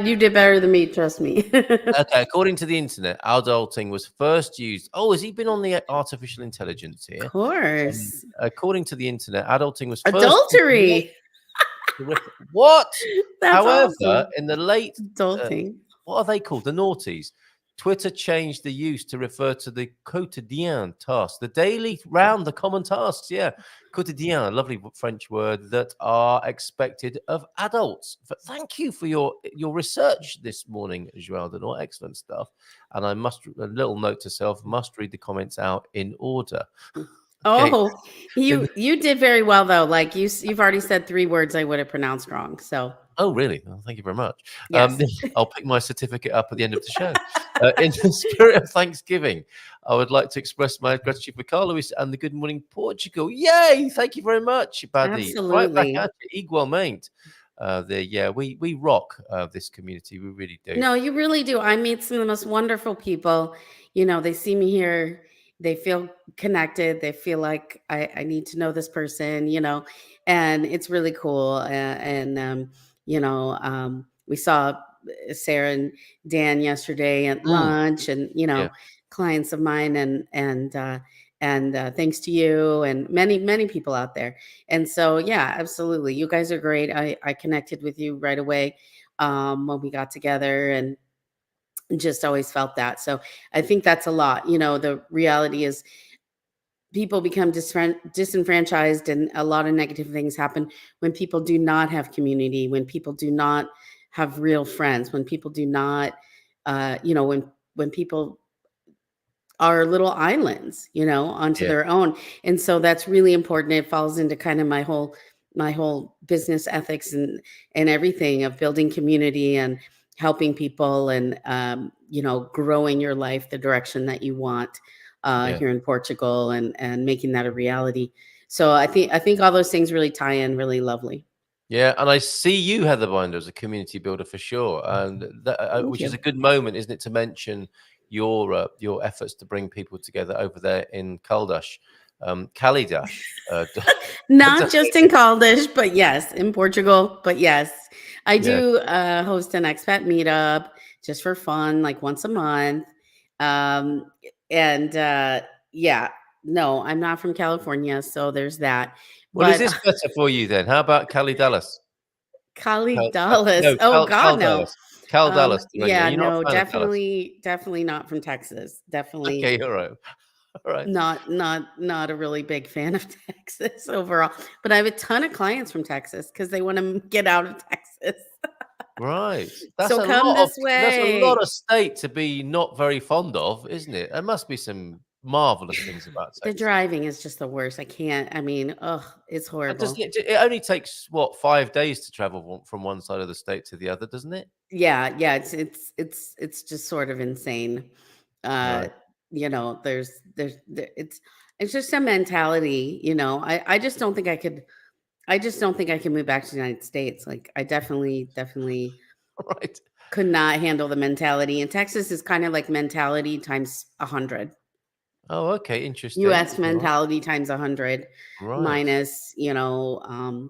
You did better than me, trust me. Okay, according to the internet, adulting was first used. Oh, has he been on the artificial intelligence here? Of course. According to the internet, adulting was first Adultery. What? That's However, awesome. in the late Adulting. what are they called? The noughties. Twitter changed the use to refer to the quotidien tasks, the daily round, the common tasks. Yeah, quotidien, a lovely French word that are expected of adults. But thank you for your research this morning, Joao de Nort. Excellent stuff. And I must, a little note to self, must read the comments out in order. Oh, you did very well though. Like you've already said 3 words I would have pronounced wrong. So. Oh, really? Well, thank you very much. Yes. I'll pick my certificate up at the end of the show. In the spirit of Thanksgiving, I would like to express my gratitude for Carl Lewis and the Good Morning Portugal. Yay! Thank you very much, buddy. Right back Absolutely. at you, igualmente. We rock this community. We really do. No, you really do. I meet some of the most wonderful people. They see me here. They feel connected. They feel like I need to know this person, and it's really cool. We saw Sarah and Dan yesterday at lunch, and Yeah. clients of mine, and thanks to you and many people out there. And so, yeah, absolutely, you guys are great. I connected with you right away when we got together, and just always felt that. So I think that's a lot. The reality is people become disenfranchised, and a lot of negative things happen when people do not have community, when people do not have real friends, when people do not, when people are little islands, onto Yeah. their own. And so that's really important. It falls into kind of my whole business ethics and everything of building community and helping people and growing your life the direction that you want Yeah. here in Portugal, and making that a reality. So I think all those things really tie in really lovely. Yeah, and I see you, Heather Binder, as a community builder for sure, and that, Thank which is you. a good moment, isn't it, to mention your efforts to bring people together over there in Caldas, Cali-das, Da Not just in Rainha. Caldas, but yes, in Portugal. But yes, I Yeah. do host an expat meetup just for fun, like once a month. Um, and yeah, no, I'm not from California, so there's that. Well, is But this better for you then? How about Cali-dallas? Cali-dallas, No, oh God, no. Cal-dallas, Cal-dallas Da Rainha. Yeah, You're not no, a fan of Dallas? definitely not from Texas. Definitely Okay, all right, all right, not a really big fan of Texas overall. But I have a ton of clients from Texas because they want to get out of Texas. right. So come this That's a lot way. of state to be not very fond of, isn't it? There must be some marvelous things about The Texas. driving is just the worst. I can't. I mean, ugh, it's And doesn't horrible. it only takes, what, 5 days to travel from one side of the state to the other, doesn't it? Yeah, it's just sort of insane. Uh, Right. it's just a mentality, I just don't think I can move back to the United States. Like I definitely Right. could not handle the mentality. And Texas is kind of like mentality times 100. Oh, okay, interesting. US All right. mentality times 100 Right. minus,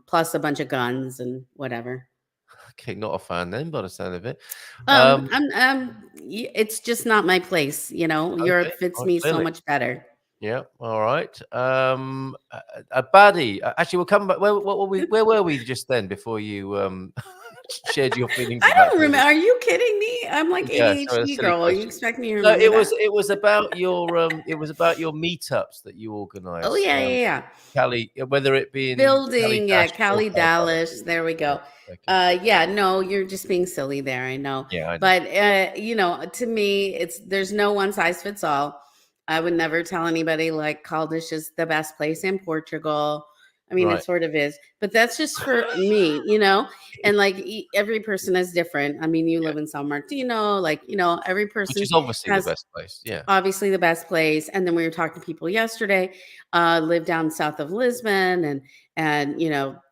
plus a bunch of guns and whatever. Okay, not a fan then, by the sound of it. Um, It's just not my place. Europe okay, fits right, me so clearly. much better. Yeah, all right. A baddie. Actually, we'll come back. Where were we just then before you shared your feelings I about don't some of remember. this? Are you kidding me? I'm like Yeah, sorry, that's a ADHD silly girl. Are you question. expect me to No, remember that? it was about your meetups that you Oh organize. yeah, yeah, yeah. Cali, whether it be in Cali Building, yeah, Dash or Cali Cal Dallas. Dallas. There we Yeah. go. Okay. Yeah, no, you're just being silly there. I know, Yeah, I know. but to me, there's no one size fits all. I would never tell anybody like Caldas is the best place in Portugal. I mean, it Right. sort of is, but that's just for me. And like every person is different. I mean, you Yeah. live in San Martino, like every Which person is obviously the has best place. Yeah. obviously the best place. And then we were talking to people yesterday, live down south of Lisbon, and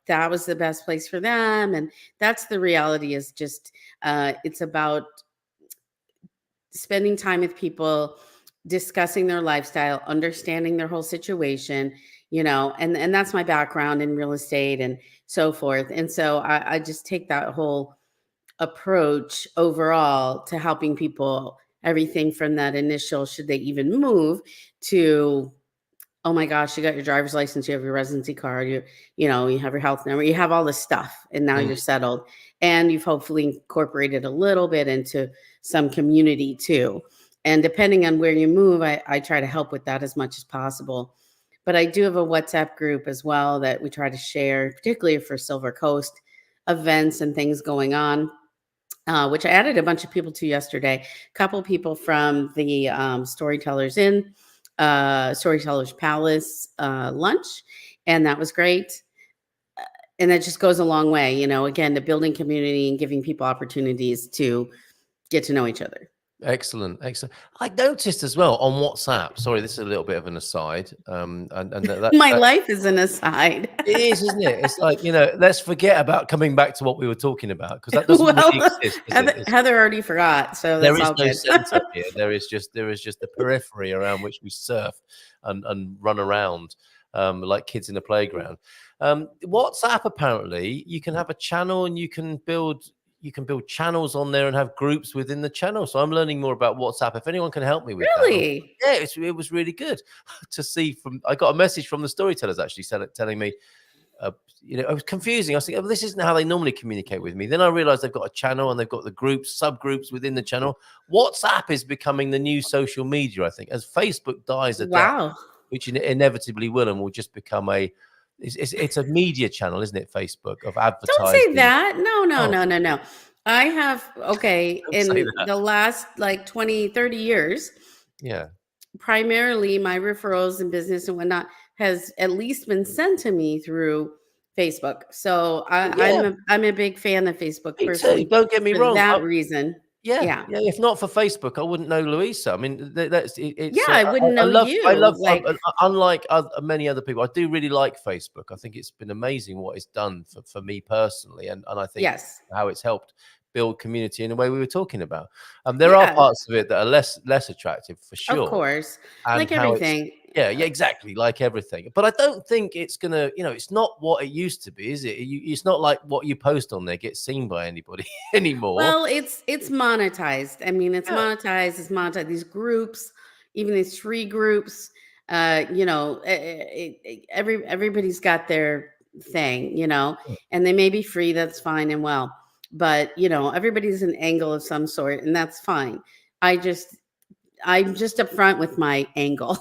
that was the best place for them. And that's the reality, is just it's about spending time with people, discussing their lifestyle, understanding their whole situation, and that's my background in real estate and so forth. And so I just take that whole approach overall to helping people, everything from that initial should they even move to, oh my gosh, you got your driver's license, you have your residency card, you have your health number, you have all this stuff, and now Mm, you're settled, and you've hopefully incorporated a little bit into some community too. And depending on where you move, I try to help with that as much as possible. But I do have a WhatsApp group as well that we try to share, particularly for Silver Coast events and things going on, which I added a bunch of people to yesterday. A couple people from the Storytellers Palace lunch, and that was great. And that just goes a long way, again, to building community and giving people opportunities to get to know each other. excellent, excellent. I noticed as well on WhatsApp. Sorry, this is a little bit of an aside. And My life is an aside. it is, isn't it? It's like, let's forget about coming back to what we were talking about, because that doesn't really Well, exist, does it? Heather already forgot, so There that's is all no good. center here. There is just the periphery around which we surf and run around, like kids in a playground. WhatsApp, apparently you can have a channel and you can build channels on there and have groups within the channel. So I'm learning more about WhatsApp. If anyone can help me with that, Really? yeah, it was really good to see. I got a message from the storytellers actually telling me, it was confusing. I was thinking, oh, this isn't how they normally communicate with me. Then I realized they've got a channel and they've got the groups, subgroups within the channel. WhatsApp is becoming the new social media, I think, as Facebook dies a death, Wow. which inevitably will, and will just become it's a media channel, isn't it? Facebook, of Don't say advertising. that. No, no, Oh, no, no, no. I have, okay, don't say in that. the last like 20, 30 years, Yeah. primarily my referrals and business and whatnot has at least been sent to me through Facebook. So Yeah, I'm a big fan of Facebook me too. personally Don't get me for wrong. that reason. Yeah, Yeah. yeah. If not for Facebook, I wouldn't know Louisa. I mean, that's it, Yeah, it's. I wouldn't know I you. love. Like, Unlike many other people, I do really like Facebook. I think it's been amazing what it's done for me personally, and I think yes. how it's helped build community in the way we were talking about. There are Yeah, parts of it that are less attractive for of sure, course. and Like how it's. everything. Yeah, yeah, exactly, like everything. But I don't think it's gonna, it's not what it used to be, is it? It's not like what you post on there gets seen by anybody anymore. Well, it's monetized. I mean, it's Yeah, monetized. It's monetized. These groups, even these free groups, everybody's got their thing, and they may be free. That's fine and well, but everybody's an angle of some sort, and that's fine. I just I'm just upfront with my angle.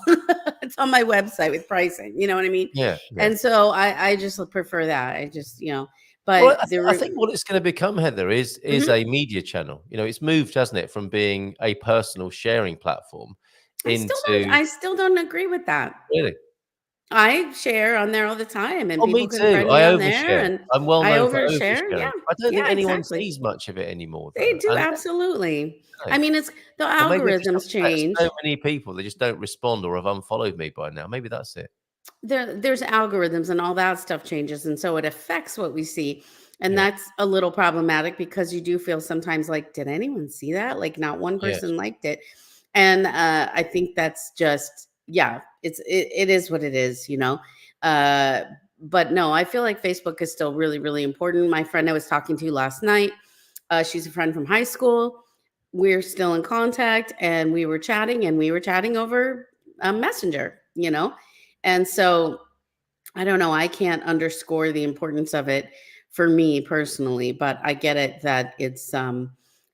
It's on my website with pricing. You know what I mean? yeah, yeah. And so I just prefer that. I just Well, but I think what it's going to become, Heather, is Mhm. a media channel. It's moved, hasn't it, from being a personal sharing platform into I still don't agree with that. really. I share on there all the time, and Oh, me people can too. friend me I on there, overshare. and I'm well I known for overshare. Yeah, oversharing. I don't think yeah, anyone exactly. sees much of it anymore, They though. do And absolutely. I really, mean, it's the or maybe I've just algorithms upset so change. many people. They just don't respond or have unfollowed me by now. Maybe that's it. There's algorithms and all that stuff changes, and so it affects what we see, and Yeah. that's a little problematic because you do feel sometimes like, did anyone see that? Like, not one Yes. person liked it, and I think that's just yeah, it is what it is, uh but no, I feel like Facebook is still really, really important. My friend I was talking to last night, she's a friend from high school. We're still in contact, and we were chatting over Messenger, and so I don't know, I can't underscore the importance of it for me personally, but I get it that it's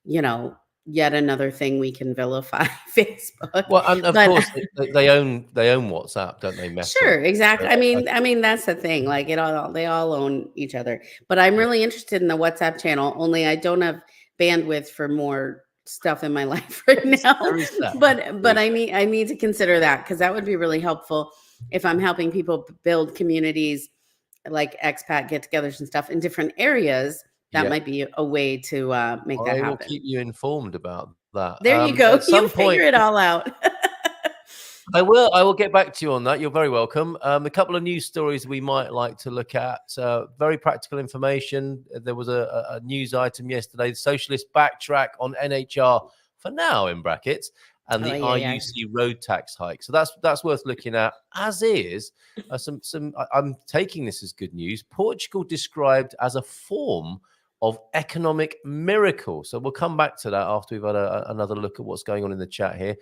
you know, yet another thing we can vilify Facebook. Well, and of But course they own WhatsApp, don't they? Meta. sure, exactly. So I mean that's the thing. Like they all own each other. But I'm yeah, really interested in the WhatsApp channel, only I don't have bandwidth for more stuff in my life right now. there is that. There But is I need to consider that because that would be really helpful if I'm helping people build communities like expat get-togethers and stuff in different areas. That yeah. might be a way to make that I will happen. keep you informed about that. There you go. At You some figure point, it all out. I will. I will get back to you on that. You're very welcome. A couple of news stories we might like to look at. Very practical information. There was a news item yesterday. The socialists backtrack on NHR for now in brackets and Oh the yeah, yeah. RUC road tax hike. So that's worth looking at. As is some. I'm taking this as good news. Portugal described as a form of economic miracle. So we'll come back to that after we've had another look at what's going on in the chat here.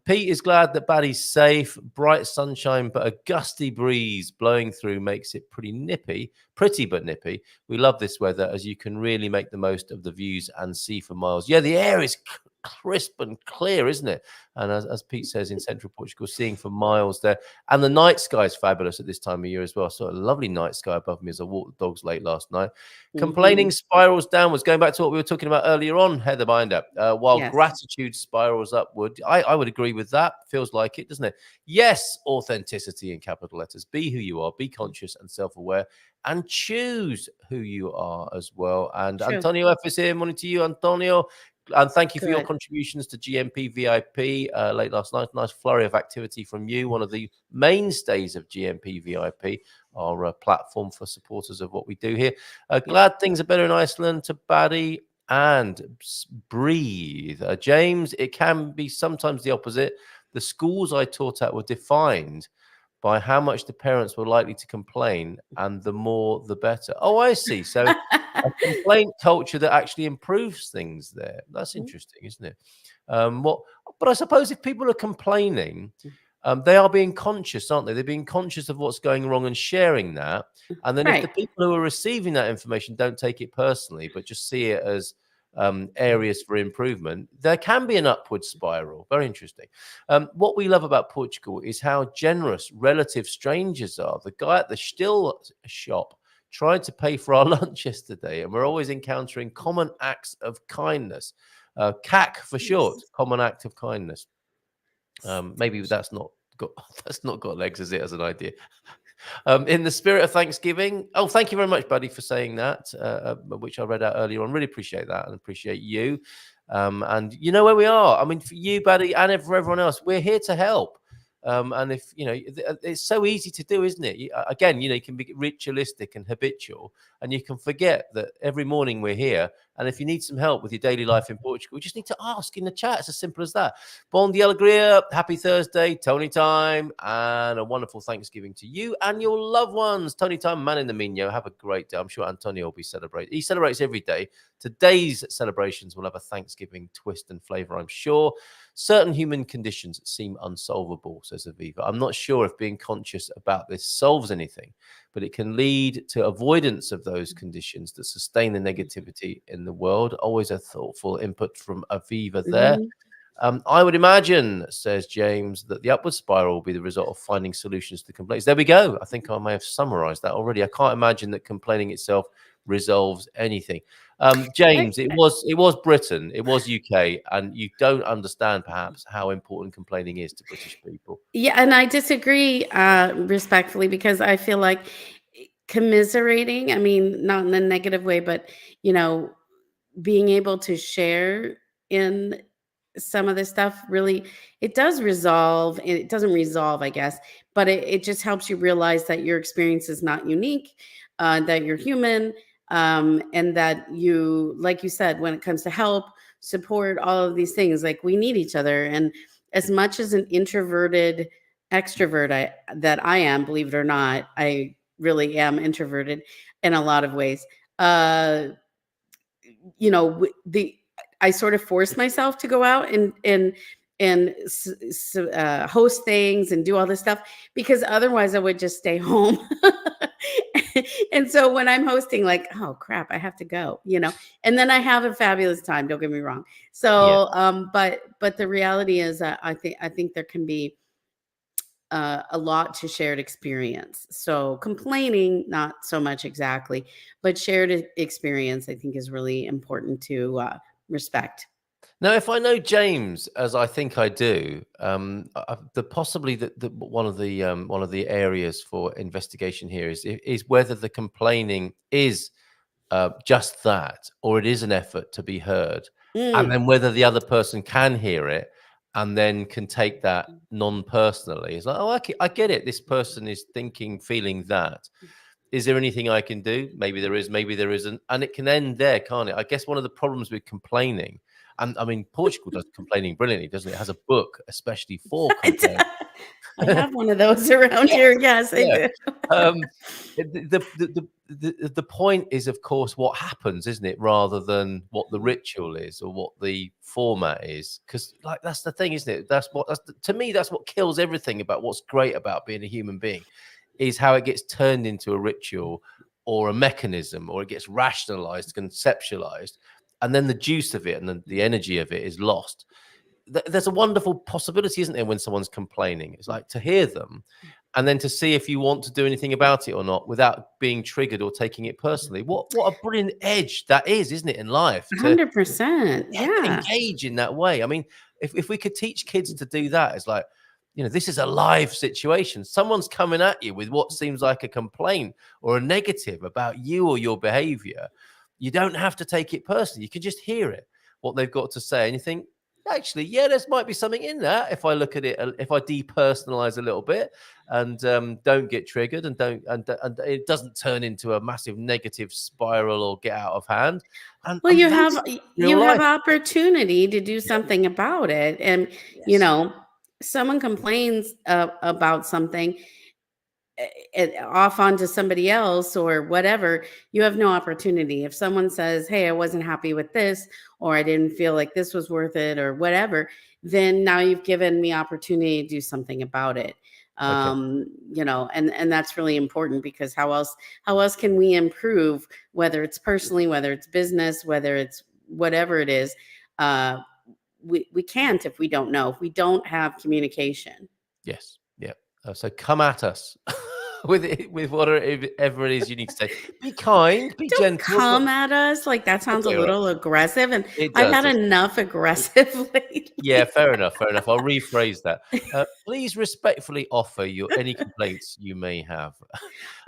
Pete is glad that Baddy's safe. Bright sunshine, but a gusty breeze blowing through makes it pretty but nippy. We love this weather as you can really make the most of the views and see for miles. Yeah, the air is crisp and clear, isn't it? And as Pete says, in central Portugal, seeing for miles there. And the night sky is fabulous at this time of year as well. So a lovely night sky above me as I walked the dogs late last night. Complaining Mhm. spirals downwards. Going back to what we were talking about earlier on, Heather Binder, while Yes. gratitude spirals upward. I would agree with that. Feels like it, doesn't it? Yes, authenticity in capital letters. Be who you are. Be conscious and self-aware. And choose who you are as well. And True. Antonio F is here. Morning to you, Antonio. And thank you for your Good. contributions to GMP VIP late last night. Nice flurry of activity from you. One of the mainstays of GMP VIP, our platform for supporters of what we do here. Glad things are better in Iceland. To Baddy and breathe. James, it can be sometimes the opposite. The schools I taught at were defined by how much the parents were likely to complain, and the more the better. Oh, I see. So a complaint culture that actually improves things there. That's interesting, isn't it? But I suppose if people are complaining, they are being conscious, aren't they? They're being conscious of what's going wrong and sharing that. And then if the Right. people who are receiving that information don't take it personally, but just see it as areas for improvement, there can be an upward spiral. Very interesting. What we love about Portugal is how generous relative strangers are. The guy at the still shop tried to pay for our lunch yesterday, and we're always encountering common acts of kindness. CAC for short, common act of kindness. Maybe that's not got legs, is it, as an idea? In the spirit of Thanksgiving, oh, thank you very much, buddy, for saying that, which I read out earlier on. Really appreciate that and appreciate you. And you know where we are. I mean, for you, buddy, and for everyone else, we're here to help. And if you know, it's so easy to do, isn't it? Again, you can be ritualistic and habitual, and you can forget that every morning we're here. And if you need some help with your daily life in Portugal, you just need to ask in the chat. It's as simple as that. Bon dia alegria, happy Thursday, Tony time, and a wonderful Thanksgiving to you and your loved ones. Tony time, man in the Mino. Have a great day. I'm sure Antonio will be celebrating. He celebrates every day. Today's celebrations will have a Thanksgiving twist and flavor, I'm sure. Certain human conditions seem unsolvable, says Aviva. I'm not sure if being conscious about this solves anything, but it can lead to avoidance of those conditions that sustain the negativity in the world. Always a thoughtful input from Aviva there. I would imagine, says James, that the upward spiral will be the result of finding solutions to complaints. There we go. I think I may have summarized that already. I can't imagine that complaining itself resolves anything. James, it was Britain, it was UK, and you don't understand perhaps how important complaining is to British people. Yeah, and I disagree respectfully, because I feel like commiserating, I mean, not in a negative way, but being able to share in some of this stuff, really, it does resolve. It doesn't resolve, I guess, but it just helps you realize that your experience is not unique, that you're human, and that you, like you said, when it comes to help, support, all of these things, like, we need each other. And as much as an introverted extrovert that I am, believe it or not, I really am introverted in a lot of ways. I sort of force myself to go out and host things and do all this stuff, because otherwise I would just stay home. And so when I'm hosting, like, oh crap, I have to go, and then I have a fabulous time. Don't get me wrong. So, but the reality is, I think there can be a lot to shared experience. So complaining, not so much exactly, but shared experience, I think, is really important to respect. Now, if I know James as I think I do, possibly one of the areas for investigation here is whether the complaining is just that, or it is an effort to be heard, and then whether the other person can hear it and then can take that non-personally. It's like, oh, I get it. This person is thinking, feeling that. Is there anything I can do? Maybe there is, maybe there isn't. And it can end there, can't it? I guess one of the problems with complaining, and I mean, Portugal does complaining brilliantly, doesn't it? It has a book especially for complaining. I have one of those around here. Yes, I do. The point is, of course, what happens, isn't it? Rather than what the ritual is or what the format is. Because, like, that's the thing, isn't it? To me, that's what kills everything about what's great about being a human being, is how it gets turned into a ritual or a mechanism, or it gets rationalized, conceptualized, and then the juice of it and the energy of it is lost. There's a wonderful possibility, isn't there, when someone's complaining? It's like to hear them and then to see if you want to do anything about it or not without being triggered or taking it personally. What a brilliant edge that is, isn't it, in life? 100%. Yeah. Engage in that way. I mean, if we could teach kids to do that, it's like, this is a live situation. Someone's coming at you with what seems like a complaint or a negative about you or your behavior. You don't have to take it personally. You can just hear it, what they've got to say. And you think, actually, yeah, there might be something in that. If I look at it, if I depersonalize a little bit and don't get triggered and it doesn't turn into a massive negative spiral or get out of hand. Well, you have opportunity to do something about it. And, someone complains about something off onto somebody else or whatever, you have no opportunity. If someone says, hey, I wasn't happy with this, or I didn't feel like this was worth it, or whatever, then now you've given me opportunity to do something about it. And that's really important, because how else can we improve, whether it's personally, whether it's business, whether it's whatever it is. We can't if we don't know, if we don't have communication. Yes. Yeah. So come at us with whatever it is you need to say. Be kind, be Don't gentle. come at us like that sounds a Okay, little aggressive, and it I've does. had enough aggressive lately. Yeah, fair enough. I'll rephrase that. Please respectfully offer any complaints you may have.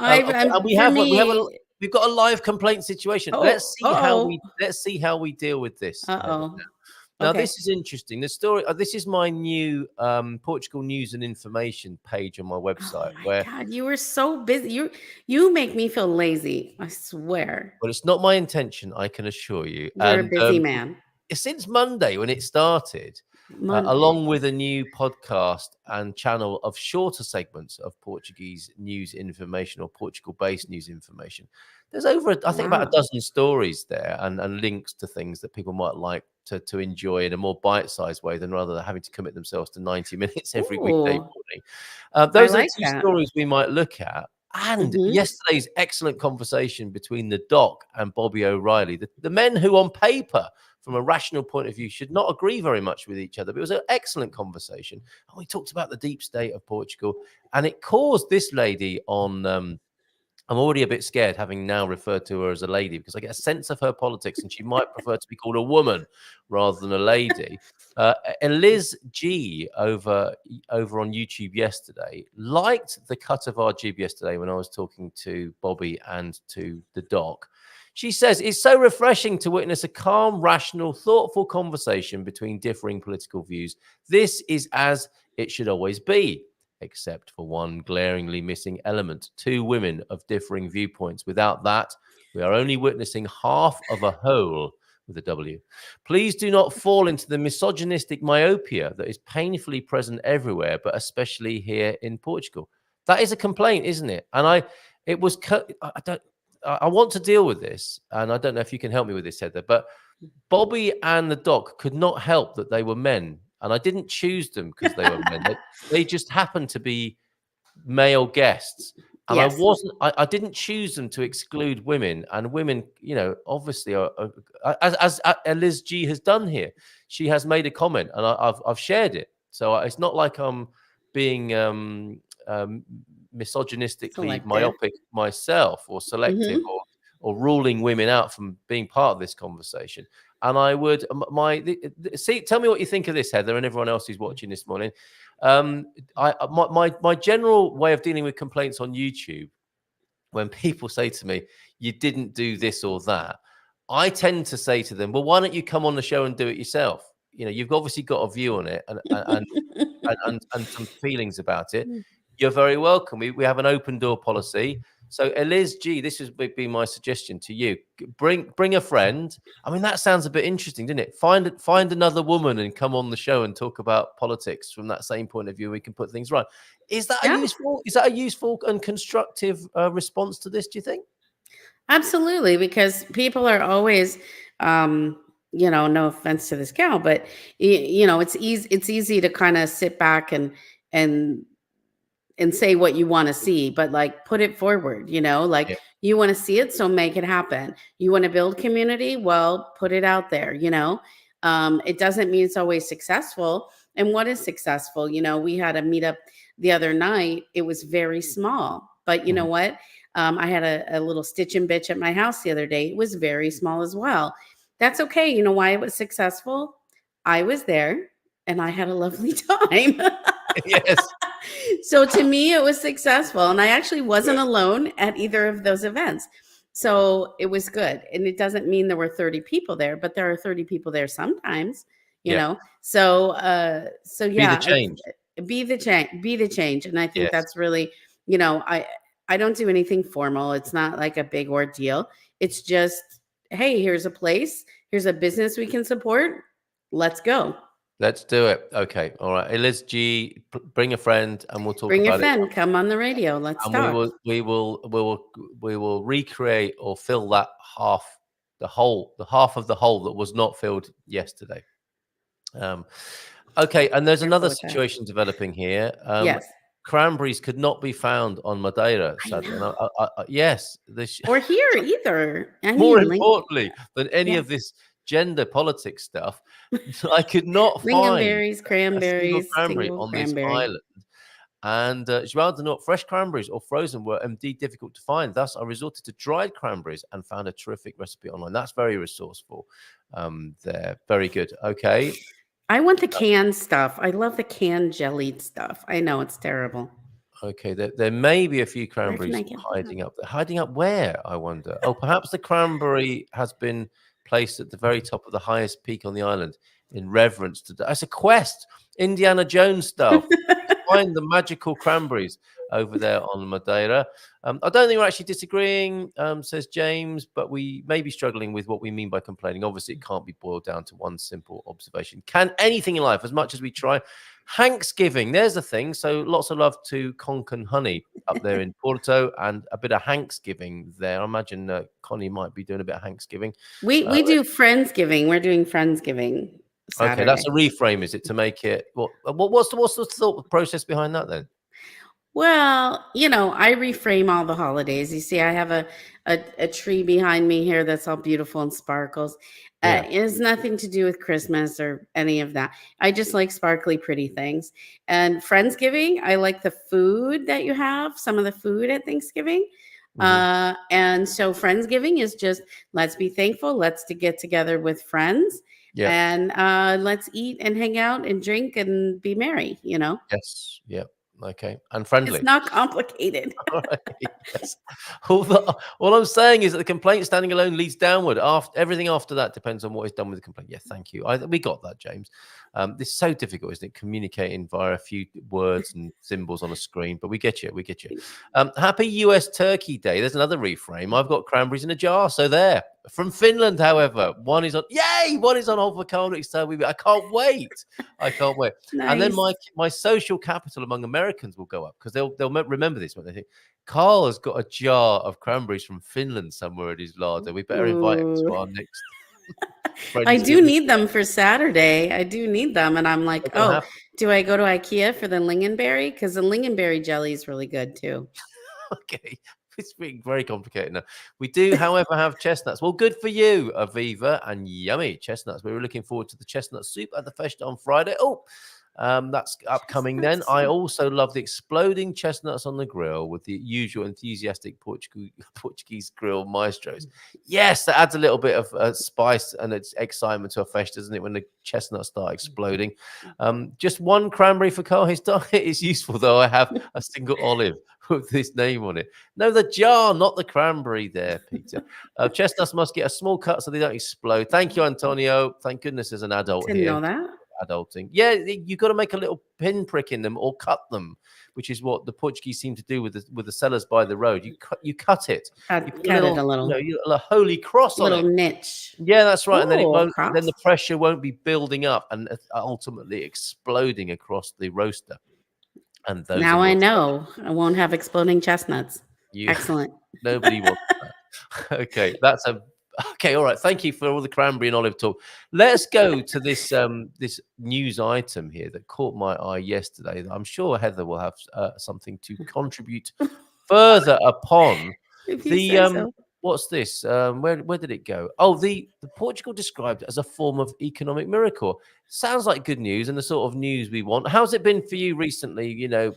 Okay, and For me. we've got a live complaint situation. Oh, Let's see how we deal with this. uh-oh. Now, Okay. this is interesting. The story. This is my new Portugal news and information page on my website. Oh my where, God, you were so busy. You make me feel lazy. I swear. well, it's not my intention. I can assure you. You're a And busy man. since Monday when it started, Monday. along with a new podcast and channel of shorter segments of Portuguese news information or Portugal-based news information. There's I think about a dozen stories there and links to things that people might like to enjoy in a more bite-sized way than rather than having to commit themselves to 90 minutes every weekday Ooh. morning. Those are like two that. stories we might look at. And yesterday's excellent conversation between the Doc and Bobby O'Reilly, the men who on paper, from a rational point of view, should not agree very much with each other. But it was an excellent conversation. And we talked about the deep state of Portugal. And it caused this lady on... I'm already a bit scared, having now referred to her as a lady, because I get a sense of her politics, and she might prefer to be called a woman rather than a lady. Liz G over on YouTube yesterday liked the cut of our jib yesterday when I was talking to Bobby and to the Doc. She says, it's so refreshing to witness a calm, rational, thoughtful conversation between differing political views. This is as it should always be, except for one glaringly missing element: two women of differing viewpoints. Without that, we are only witnessing half of a whole with a W. Please do not fall into the misogynistic myopia that is painfully present everywhere, but especially here in Portugal. That is a complaint, isn't it? And I want to deal with this, and I don't know if you can help me with this, Heather, but Bobby and the Doc could not help that they were men, and I didn't choose them because they were men. They just happened to be male guests, and Yes. I didn't choose them to exclude women. And women, obviously, as Liz G has done here. She has made a comment, and I've shared it. So it's not like I'm being misogynistically Selective. myopic myself, or selective, or ruling women out from being part of this conversation. And I would tell me what you think of this, Heather, and everyone else who's watching this morning. My general way of dealing with complaints on YouTube, when people say to me, you didn't do this or that, I tend to say to them, well, why don't you come on the show and do it yourself? You've obviously got a view on it and some feelings about it. You're very welcome. We have an open door policy. So, Liz G, this would be my suggestion to you. Bring a friend. I mean, that sounds a bit interesting, doesn't it? Find another woman and come on the show and talk about politics from that same point of view. We can put things right. Is that a useful and constructive response to this, do you think? Absolutely, because people are always, no offense to this gal, but it's easy to kind of sit back and say what you want to see, but like put it forward, you want to see it, so make it happen. You want to build community, well, put it out there, it doesn't mean it's always successful. And what is successful? We had a meetup the other night. It was very small, but you know what? I had a little stitch and bitch at my house the other day. It was very small as well. That's okay. You know why it was successful? I was there and I had a lovely time. Yes. So to me, it was successful. And I actually wasn't alone at either of those events. So it was good. And it doesn't mean there were 30 people there, but there are 30 people there sometimes, you know? So yeah. Be the change. Be the change. And I think that's really, I don't do anything formal. It's not like a big ordeal. It's just, hey, here's a place. Here's a business we can support. Let's go. Let's do it. Okay. All right. Liz G, bring a friend and we'll talk about it. Bring a friend. It. Come on the radio. Let's talk. We will recreate or fill that half of the hole that was not filled yesterday. Okay. And there's another situation developing here. Yes. Cranberries could not be found on Madeira, sadly. Yes. Or here either. More importantly than any of this gender politics stuff, I could not find cranberries a single cranberry on this island. And she rather not fresh cranberries or frozen were indeed difficult to find. Thus, I resorted to dried cranberries and found a terrific recipe online. That's very resourceful. There, very good. Okay, I want the canned stuff. I love the canned jellied stuff. I know it's terrible. okay. There may be a few Where can cranberries I get that? hiding up there. Hiding up where? I wonder. Oh, perhaps the cranberry has been placed at the very top of the highest peak on the island in reverence to. That's a quest, Indiana Jones stuff. Find the magical cranberries over there on Madeira. I don't think we're actually disagreeing, says James, but we may be struggling with what we mean by complaining. Obviously, it can't be boiled down to one simple observation. Can anything in life, as much as we try? Thanksgiving, there's a thing. So lots of love to Conch and Honey up there in Porto, and a bit of Thanksgiving there. I imagine Connie might be doing a bit of Thanksgiving. We do Friendsgiving. We're doing Friendsgiving Saturday. Okay, that's a reframe, is it, to make it? What's the thought process behind that then? Well, I reframe all the holidays. You see, I have a tree behind me here that's all beautiful and sparkles. Yeah. It has nothing to do with Christmas or any of that. I just like sparkly, pretty things. And Friendsgiving, I like the food that you have, some of the food at Thanksgiving. And so Friendsgiving is just, let's be thankful. Let's get together with friends. Yeah. And let's eat and hang out and drink and be merry, Yes. Yeah. Okay. And friendly. It's not complicated. Right, yes. All I'm saying is that the complaint standing alone leads downward. Everything after that depends on what is done with the complaint. Yeah, thank you. We got that, James. This is so difficult, isn't it? Communicating via a few words and symbols on a screen, but we get you. Happy US Turkey Day. There's another reframe. I've got cranberries in a jar, so there. From Finland, however, one is on hold for Carl. I can't wait. Nice. And then my social capital among Americans will go up because they'll remember this when they think Carl has got a jar of cranberries from Finland somewhere at his larder. We better invite him to our next. I do need them for Saturday. I do need them, and I'm like, do I go to IKEA for the lingonberry? Because the lingonberry jelly is really good too. Okay. It's being very complicated now. We do, however, have chestnuts. Well, good for you, Aviva, and yummy chestnuts. We were looking forward to the chestnut soup at the festa on Friday. That's upcoming then. I also love the exploding chestnuts on the grill with the usual enthusiastic Portuguese grill maestros. Yes, that adds a little bit of spice and its excitement to a festa, doesn't it, when the chestnuts start exploding? Just one cranberry for Carl. His diet is useful, though. I have a single olive with this name on it. No, the jar, not the cranberry there, Peter. Chestnuts must get a small cut so they don't explode. Thank you, Antonio. Thank goodness there's an adult Didn't here. know that. Adulting. Yeah, you got to make a little pinprick in them or cut them, which is what the Portuguese seem to do with the sellers by the road. You cut it. Cut it a little. A holy cross on it. Little niche. Yeah, that's right. And then it won't. Cross. Then the pressure won't be building up and ultimately exploding across the roaster. And those. Now I know I won't have exploding chestnuts. Excellent. Nobody wants that. Okay, Okay, all right. Thank you for all the cranberry and olive talk. Let's go to this this news item here that caught my eye yesterday. I'm sure Heather will have something to contribute further upon. What's this? Where did it go? Oh, the Portugal described as a form of economic miracle. Sounds like good news and the sort of news we want. How's it been for you recently? There's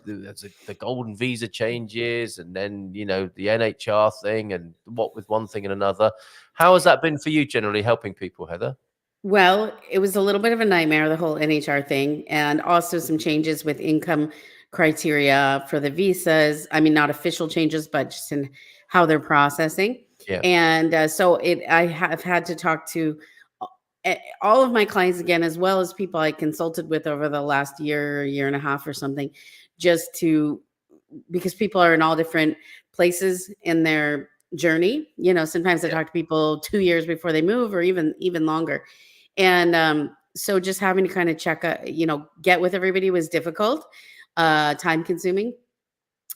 the golden visa changes and then, the NHR thing and what with one thing and another. How has that been for you generally helping people, Heather? Well, it was a little bit of a nightmare, the whole NHR thing, and also some changes with income criteria for the visas. I mean, not official changes, but just in how they're processing. Yeah. And so I have had to talk to all of my clients again, as well as people I consulted with over the last year and a half or something, because people are in all different places in their journey. Sometimes I talk to people 2 years before they move or even longer. And so just having to kind of check, get with everybody was difficult, time consuming.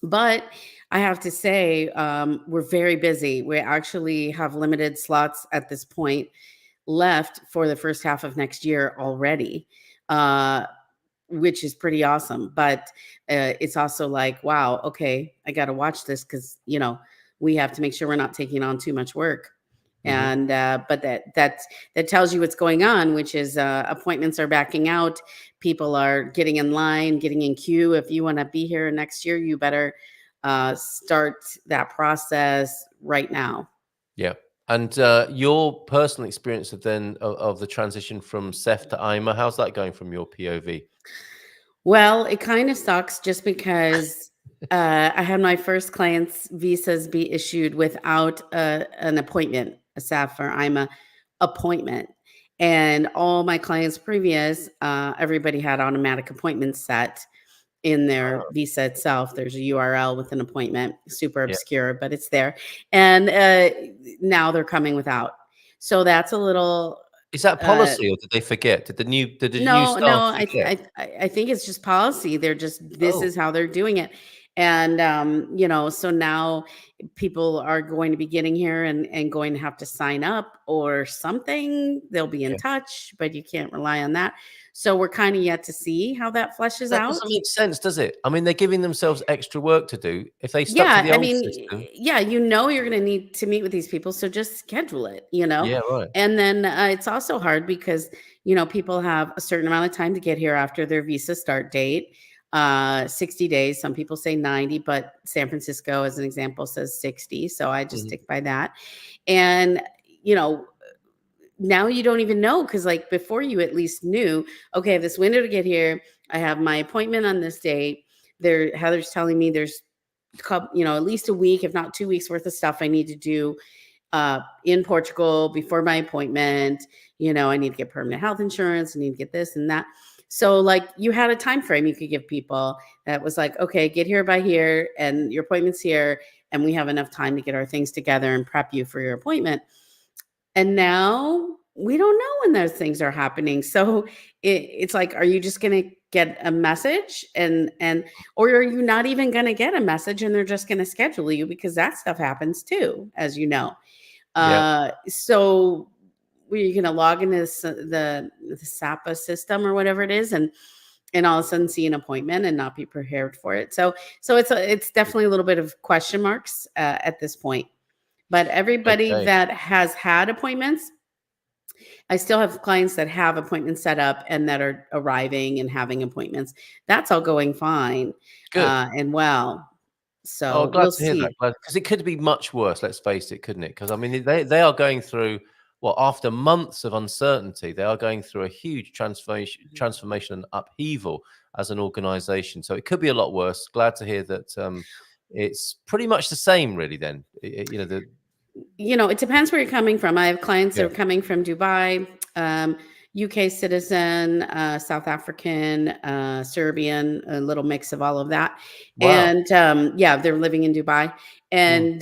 But I have to say, we're very busy. We actually have limited slots at this point left for the first half of next year already, which is pretty awesome. But it's also like, wow, okay, I got to watch this because, we have to make sure we're not taking on too much work. And but that tells you what's going on, which is appointments are backing out. People are getting in line, getting in queue. If you want to be here next year, you better start that process right now. Yeah. And your personal experience of the transition from SEF to IMA, how's that going from your POV? Well, it kind of sucks just because I had my first clients' visas be issued without an appointment, a SAF or IMA appointment. And all my clients previous, everybody had automatic appointments set in their visa itself. There's a URL with an appointment, super Yeah. obscure, but it's there. And now they're coming without. So that's a little. Is that policy, or did they forget? Did the new No, staff forget? I think it's just policy. They're just this Oh, is how they're doing it. And so now people are going to be getting here and going to have to sign up or something. They'll be in yeah. touch, but you can't rely on that. So we're kind of yet to see how that fleshes That out. doesn't make sense, does it? I mean, they're giving themselves extra work to do. If they stuck to the old system. Yeah, you're going to need to meet with these people, so just schedule it, Yeah, right. And then it's also hard because, people have a certain amount of time to get here after their visa start date. 60 days. Some people say 90, but San Francisco, as an example, says 60. So I just stick by that. And, now you don't even know, because like before you at least knew, okay, I have this window to get here. I have my appointment on this date. Heather's telling me there's at least a week, if not 2 weeks worth of stuff I need to do in Portugal before my appointment. I need to get permanent health insurance. I need to get this and that. So like you had a time frame you could give people that was like, okay, get here by here and your appointment's here. And we have enough time to get our things together and prep you for your appointment. And now we don't know when those things are happening. So it's like, are you just going to get a message or are you not even going to get a message and they're just going to schedule you? Because that stuff happens too, as you know. So we're going to log into the SAPA system or whatever it is, and all of a sudden see an appointment and not be prepared for it. So it's definitely a little bit of question marks at this point. But everybody that has had appointments, I still have clients that have appointments set up and that are arriving and having appointments. That's all going fine. Good. And well. So glad to hear that, because it could be much worse, let's face it, couldn't it? Because I mean, they are going through, after months of uncertainty, they are going through a huge transformation and upheaval as an organization. So it could be a lot worse. Glad to hear that it's pretty much the same, really, then. It depends where you're coming from. I have clients that are coming from Dubai, UK citizen, South African, Serbian, a little mix of all of that. Wow. And they're living in Dubai. And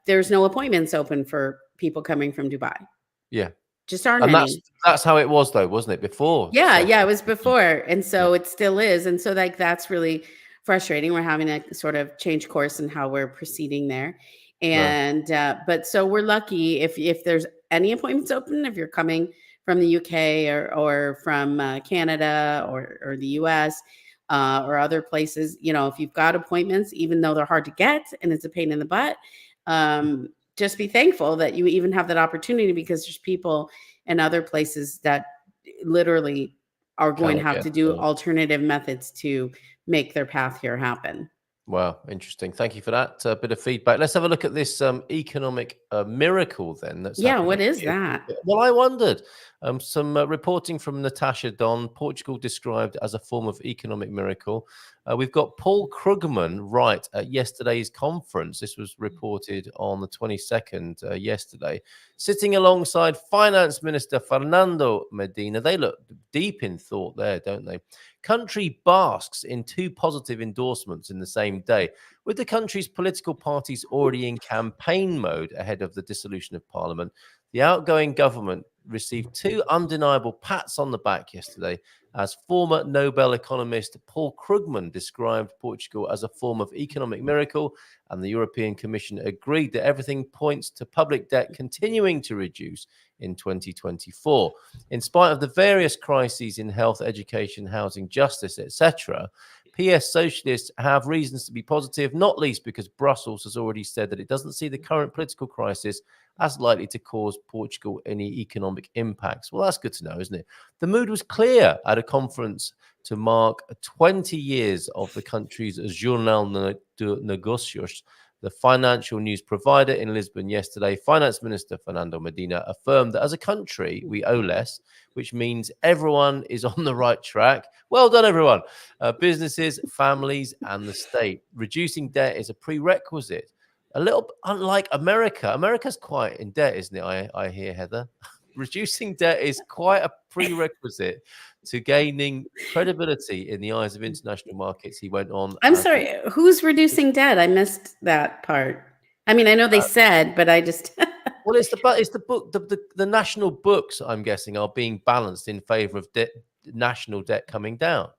there's no appointments open for people coming from Dubai. Yeah. Just aren't any. And that's how it was, though, wasn't it, before? Yeah, it was before. And so it still is. And so that's really frustrating. We're having to sort of change course in how we're proceeding there. And but so we're lucky if there's any appointments open, if you're coming from the UK or from Canada or the US or other places, if you've got appointments, even though they're hard to get and it's a pain in the butt, just be thankful that you even have that opportunity, because there's people in other places that literally are going to have to do alternative methods to make their path here happen. Wow, interesting. Thank you for that bit of feedback. Let's have a look at this economic miracle then. What is that? Well, I wondered. Some reporting from Natasha Don, Portugal described as a form of economic miracle. We've got Paul Krugman right at yesterday's conference. This was reported on the 22nd yesterday, sitting alongside Finance Minister Fernando Medina. They look deep in thought there, don't they? Country basks in 2 positive endorsements in the same day, with the country's political parties already in campaign mode ahead of the dissolution of parliament. The outgoing government received 2 undeniable pats on the back yesterday, as former Nobel economist Paul Krugman described Portugal as a form of economic miracle, and the European Commission agreed that everything points to public debt continuing to reduce in 2024. In spite of the various crises in health, education, housing, justice, etc., PS socialists have reasons to be positive, not least because Brussels has already said that it doesn't see the current political crisis as likely to cause Portugal any economic impacts. Well, that's good to know, isn't it? The mood was clear at a conference to mark 20 years of the country's Jornal de Negócios, the financial news provider in Lisbon yesterday. Finance Minister Fernando Medina affirmed that as a country, we owe less, which means everyone is on the right track. Well done, everyone. Businesses, families, and the state. Reducing debt is a prerequisite. A little unlike America. America's quite in debt, isn't it? I hear, Heather. Reducing debt is quite a prerequisite to gaining credibility in the eyes of international markets, he went on. I'm sorry, who's reducing debt? I missed that part. I mean, I know they said, but I just... Well, it's the book, the national books, I'm guessing, are being balanced in favor of national debt coming down.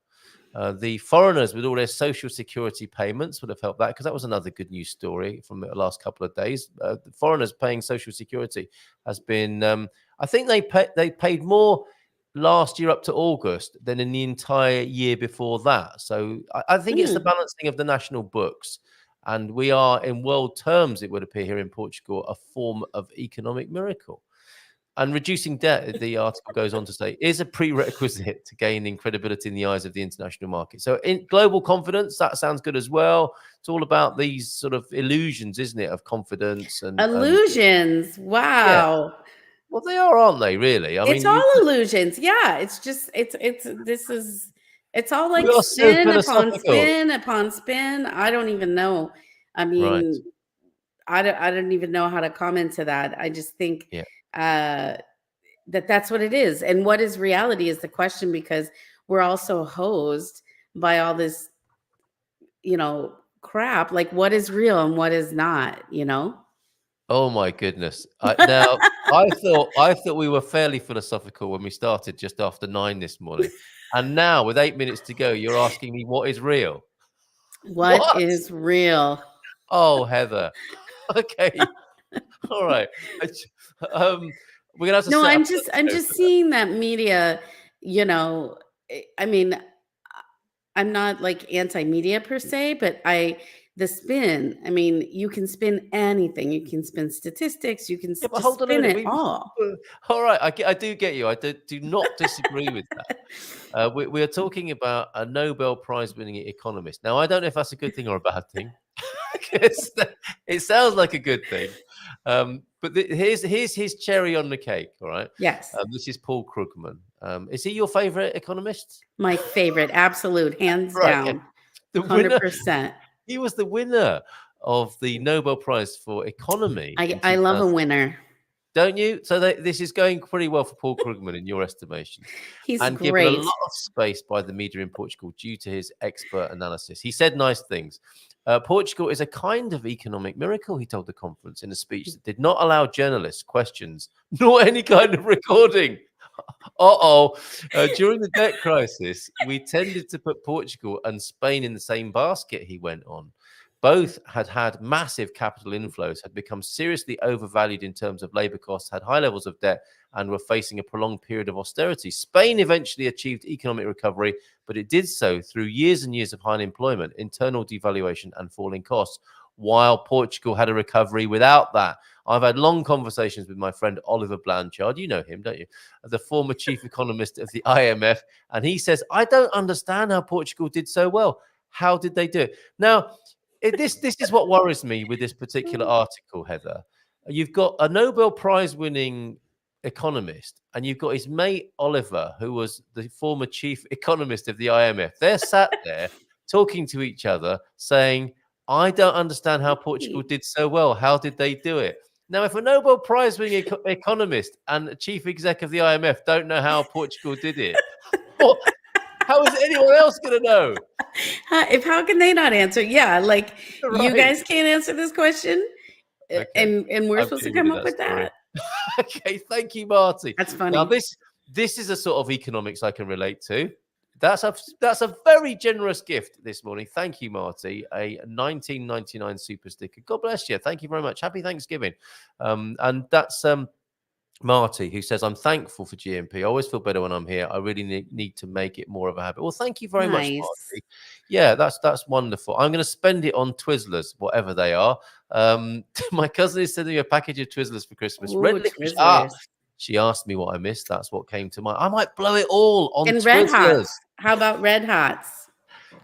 The foreigners with all their social security payments would have helped that, because that was another good news story from the last couple of days. The foreigners paying social security has been, I think they paid more last year up to August than in the entire year before that. So I think it's the balancing of the national books. And we are, in world terms, it would appear here in Portugal, a form of economic miracle. And reducing debt, the article goes on to say, is a prerequisite to gaining credibility in the eyes of the international market. So in global confidence, that sounds good as well. It's all about these sort of illusions, isn't it, of confidence and illusions. Wow. Yeah. Well, they are, aren't they? Really? I mean, it's all illusions. Yeah, it's just it's all like spin upon spin upon spin. I don't even know. I mean, I don't even know how to comment to that. I just think that's what it is. And what is reality is the question, because we're also hosed by all this, crap. Like, what is real and what is not, Oh my goodness! Now I thought we were fairly philosophical when we started just after 9 this morning, and now with 8 minutes to go, you're asking me what is real. What is real? Oh, Heather. Okay. All right. We're gonna have to. No, I'm just seeing that media. I mean, I'm not like anti-media per se, but the spin. I mean, you can spin anything. You can spin statistics. You can spin it all. All right, I do get you. I do not disagree with that. We are talking about a Nobel Prize-winning economist. Now, I don't know if that's a good thing or a bad thing. It sounds like a good thing. But here's his cherry on the cake. All right. Yes. This is Paul Krugman. Is he your favorite economist? My favorite, absolute, hands down. The 100%. He was the winner of the Nobel Prize for Economy. I love a winner. Don't you? So this is going pretty well for Paul Krugman in your estimation. He's and great. Given a lot of space by the media in Portugal due to his expert analysis. He said nice things. Portugal is a kind of economic miracle, he told the conference in a speech that did not allow journalists questions nor any kind of recording. During the debt crisis, we tended to put Portugal and Spain in the same basket, he went on. Both had massive capital inflows, had become seriously overvalued in terms of labor costs, had high levels of debt, and were facing a prolonged period of austerity. Spain eventually achieved economic recovery, but it did so through years and years of high unemployment, internal devaluation, and falling costs, while Portugal had a recovery without that. I've had long conversations with my friend Oliver Blanchard. You know him, don't you? The former chief economist of the IMF. And he says, I don't understand how Portugal did so well. How did they do it? Now, this is what worries me with this particular article, Heather. You've got a Nobel Prize winning economist, and you've got his mate Oliver, who was the former chief economist of the IMF. They're sat there talking to each other saying, I don't understand how Portugal did so well. How did they do it? Now, if a Nobel Prize winning economist and a chief exec of the IMF don't know how Portugal did it, how is anyone else going to know? How can they not answer? Yeah, like you guys can't answer this question, okay. and we're supposed to come up with that. Okay, thank you, Marty. That's funny. Now, this is a sort of economics I can relate to. That's a very generous gift this morning. Thank you, Marty. A 1999 super sticker. God bless you. Thank you very much. Happy Thanksgiving. And that's Marty, who says, I'm thankful for GMP. I always feel better when I'm here. I really need to make it more of a habit. Well, thank you very much, Nice. Marty. Yeah, that's wonderful. I'm going to spend it on Twizzlers, whatever they are. My cousin is sending me a package of Twizzlers for Christmas. Ooh, Red licorice. Ah, Twizzlers. she asked me what I missed. That's what came to mind. I might blow it all on And Red Twizzlers. Hots. How about Red Hots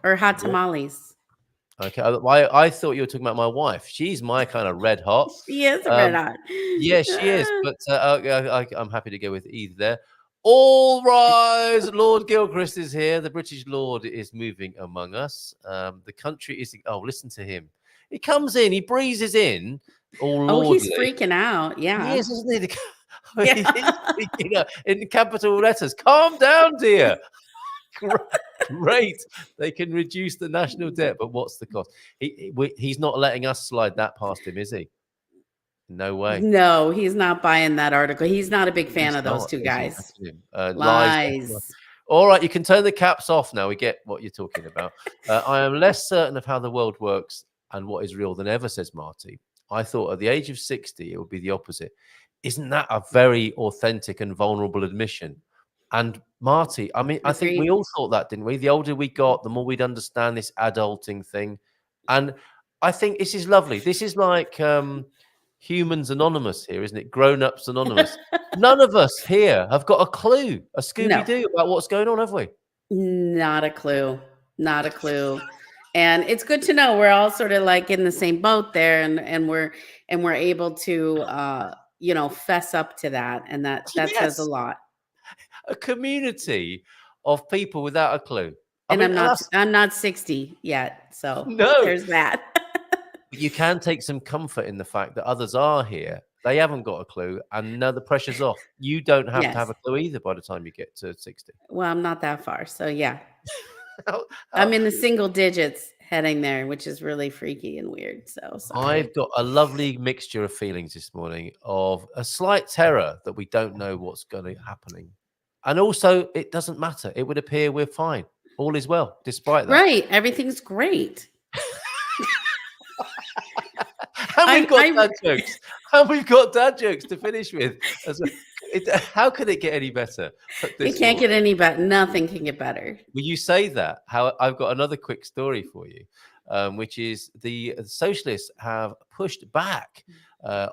or hot tamales? Okay, I thought you were talking about my wife. She's my kind of red hot. She is a Red Hot. Yeah, she is. But I'm happy to go with either there. All rise! Lord Gilchrist is here. The British Lord is moving among us. The country is... Oh, listen to him. He comes in. He breezes in. All Oh, lordly. he's freaking out. Yeah. Yes, isn't he? He's speaking up in capital letters. Calm down, dear. Great. They can reduce the national debt, but what's the cost? He's not letting us slide that past him, is he? No way. No, he's not buying that article. He's not a big fan of those two guys. Lies. All right, you can turn the caps off now. We get what you're talking about. I am less certain of how the world works and what is real than ever, says Marty. I thought at the age of 60, it would be the opposite. Isn't that a very authentic and vulnerable admission? And Marty, I mean, I think we all thought that, didn't we? The older we got, the more we'd understand this adulting thing. And I think this is lovely. This is like Humans Anonymous here, isn't it? Grown-ups Anonymous. None of us here have got a clue, a Scooby-Doo about what's going on, have we? Not a clue. Not a clue. And it's good to know we're all sort of like in the same boat there, and we're able to fess up to that, and that says a lot. A community of people without a clue. And I'm not 60 yet, so no, there's that. But you can take some comfort in the fact that others are here. They haven't got a clue, and now the pressure's off. You don't have to have a clue either by the time you get to 60. Well, I'm not that far, so yeah. I'm in the single digits heading there, which is really freaky and weird. So sorry. I've got a lovely mixture of feelings this morning of a slight terror that we don't know what's going to happening. And also, it doesn't matter. It would appear we're fine. All is well, despite that. Right. Everything's great. And we've got dad jokes. And we've got dad jokes to finish with. How could it get any better? It can't get any better. Nothing can get better. Will you say that? How I've got another quick story for you, which is the socialists have pushed back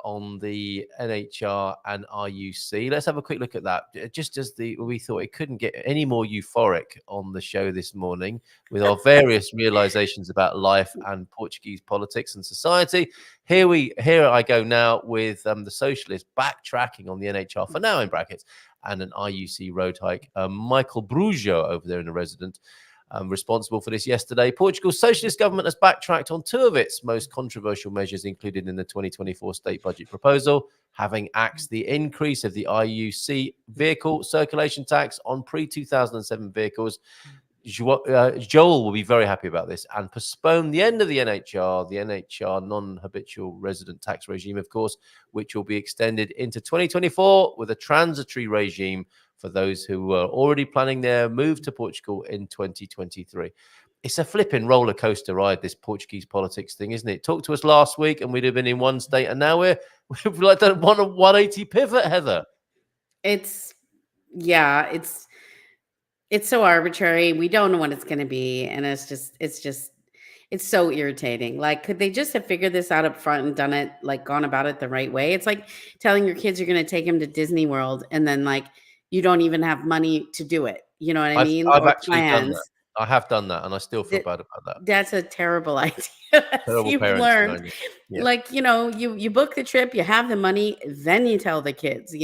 on the NHR and RUC. Let's have a quick look at that. Just as we thought it couldn't get any more euphoric on the show this morning with our various realizations about life and Portuguese politics and society. Here I go now with the socialists backtracking on the NHR for now in brackets and an RUC road hike. Michael Brujo over there in the resident. Responsible for this yesterday. Portugal's socialist government has backtracked on two of its most controversial measures included in the 2024 state budget proposal, having axed the increase of the RUC vehicle circulation tax on pre-2007 vehicles. Joel will be very happy about this, and postpone the end of the NHR non-habitual resident tax regime, of course, which will be extended into 2024 with a transitory regime for those who were already planning their move to Portugal in 2023. It's a flipping roller coaster ride, this Portuguese politics thing, isn't it? Talked to us last week and we'd have been in one state, and now we've like done 180 pivot, Heather. It's so arbitrary. We don't know what it's going to be, and it's so irritating. Like, could they just have figured this out up front and done it, like gone about it the right way? It's like telling your kids you're going to take them to Disney World, and then like you don't even have money to do it. You know what I mean? I've actually done that. I have done that, and I still feel bad about that. That's a terrible idea. Terrible You've learned, like, you book the trip, you have the money, then you tell the kids,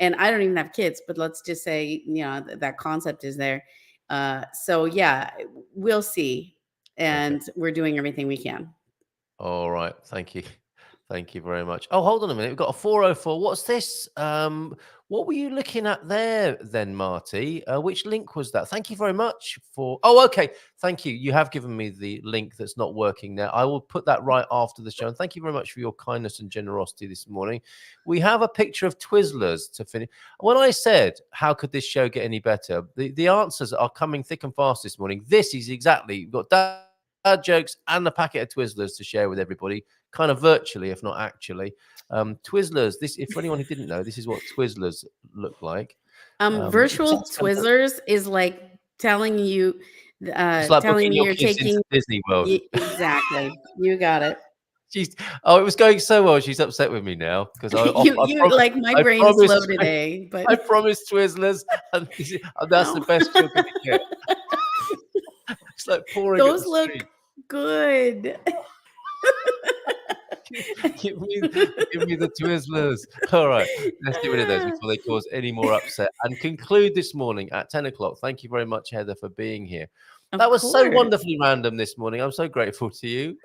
and I don't even have kids, but let's just say, that concept is there. So yeah, we'll see. And we're doing everything we can. All right. Thank you. Thank you very much. Oh, hold on a minute. We've got a 404. What's this? What were you looking at there then, Marty? Which link was that? Thank you very much for... Oh, okay. Thank you. You have given me the link that's not working there. I will put that right after the show. And thank you very much for your kindness and generosity this morning. We have a picture of Twizzlers to finish. When I said, how could this show get any better? The answers are coming thick and fast this morning. This is exactly... You've got dad jokes and a packet of Twizzlers to share with everybody, kind of virtually, if not actually. Twizzlers. This, if for anyone who didn't know, this is what Twizzlers look like. Virtual Twizzlers is like telling you, it's like telling booking you your you're kids taking into Disney World. Exactly. You got it. It was going so well. She's upset with me now because like my brain's slow today. But I promised Twizzlers, and that's the best you're going to get. It's like pouring. Those look good. give me the Twizzlers. All right, let's get rid of those before they cause any more upset. And conclude this morning at 10 o'clock. Thank you very much, Heather, for being here. That was so wonderfully random this morning. I'm so grateful to you.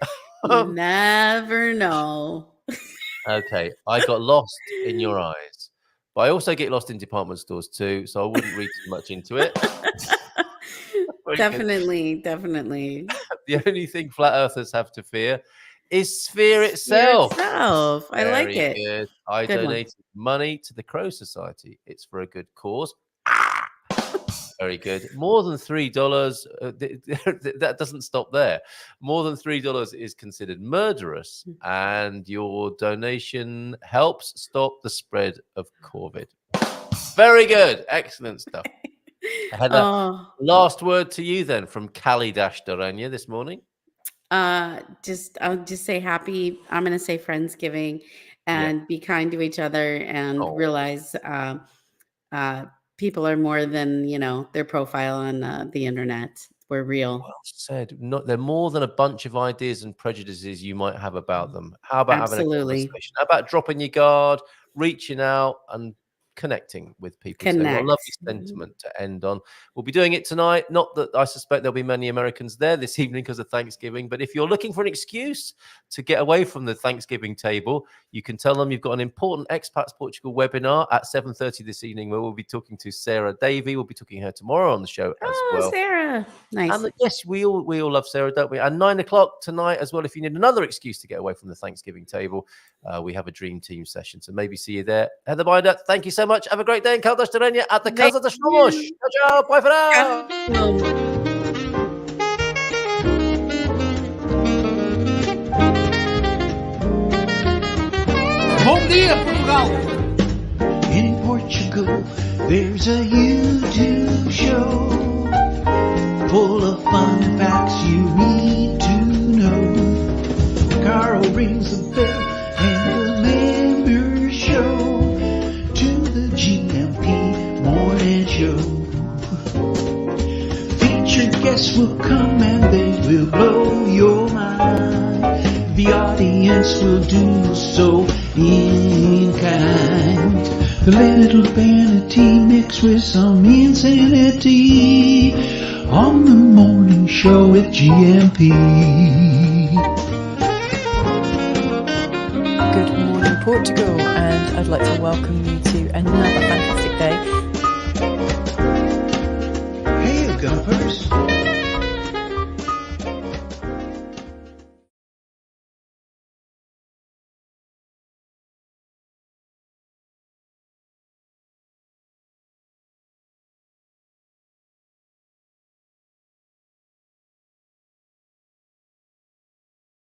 You never know. Okay, I got lost in your eyes, but I also get lost in department stores too, so I wouldn't read too much into it. Definitely. The only thing flat earthers have to fear is sphere itself. I like it. Good. I donated money to the Crow Society. It's for a good cause. Very good. More than $3. That doesn't stop there. More than $3 is considered murderous, and your donation helps stop the spread of COVID. Very good. Excellent stuff. Heather, last word to you then from Cali-das Da Rainha this morning. I'll just say happy. I'm going to say Friendsgiving, and be kind to each other, and realize people are more than their profile on the internet. We're real. Well said. They're more than a bunch of ideas and prejudices you might have about them. How about having a conversation? How about dropping your guard, reaching out, and connecting with people? So a lovely sentiment to end on. We'll be doing it tonight. Not that I suspect there'll be many Americans there this evening because of Thanksgiving, but if you're looking for an excuse to get away from the Thanksgiving table, you can tell them you've got an important Expats Portugal webinar at 7:30 this evening, where we'll be talking to Sarah Davey. We'll be talking to her tomorrow on the show as well. Sarah, nice. And yes, we all love Sarah, don't we? And 9 o'clock tonight as well. If you need another excuse to get away from the Thanksgiving table, we have a dream team session. So maybe see you there. Heather Binder, thank you so much. Have a great day in Caldas Da Rainha at the Caldas Da Rainha. Ciao, ciao. Bye for now. Bom dia, Portugal! In Portugal, there's a YouTube show full of fun facts you need to know. Carl rings the bell and the members show to the GMP morning show. Featured guests will come and they will blow your mind. The audience will do so in kind. The little vanity mixed with some insanity on the morning show with GMP. Good morning, Portugal, and I'd like to welcome you to another fantastic day. Hey, Gumpers.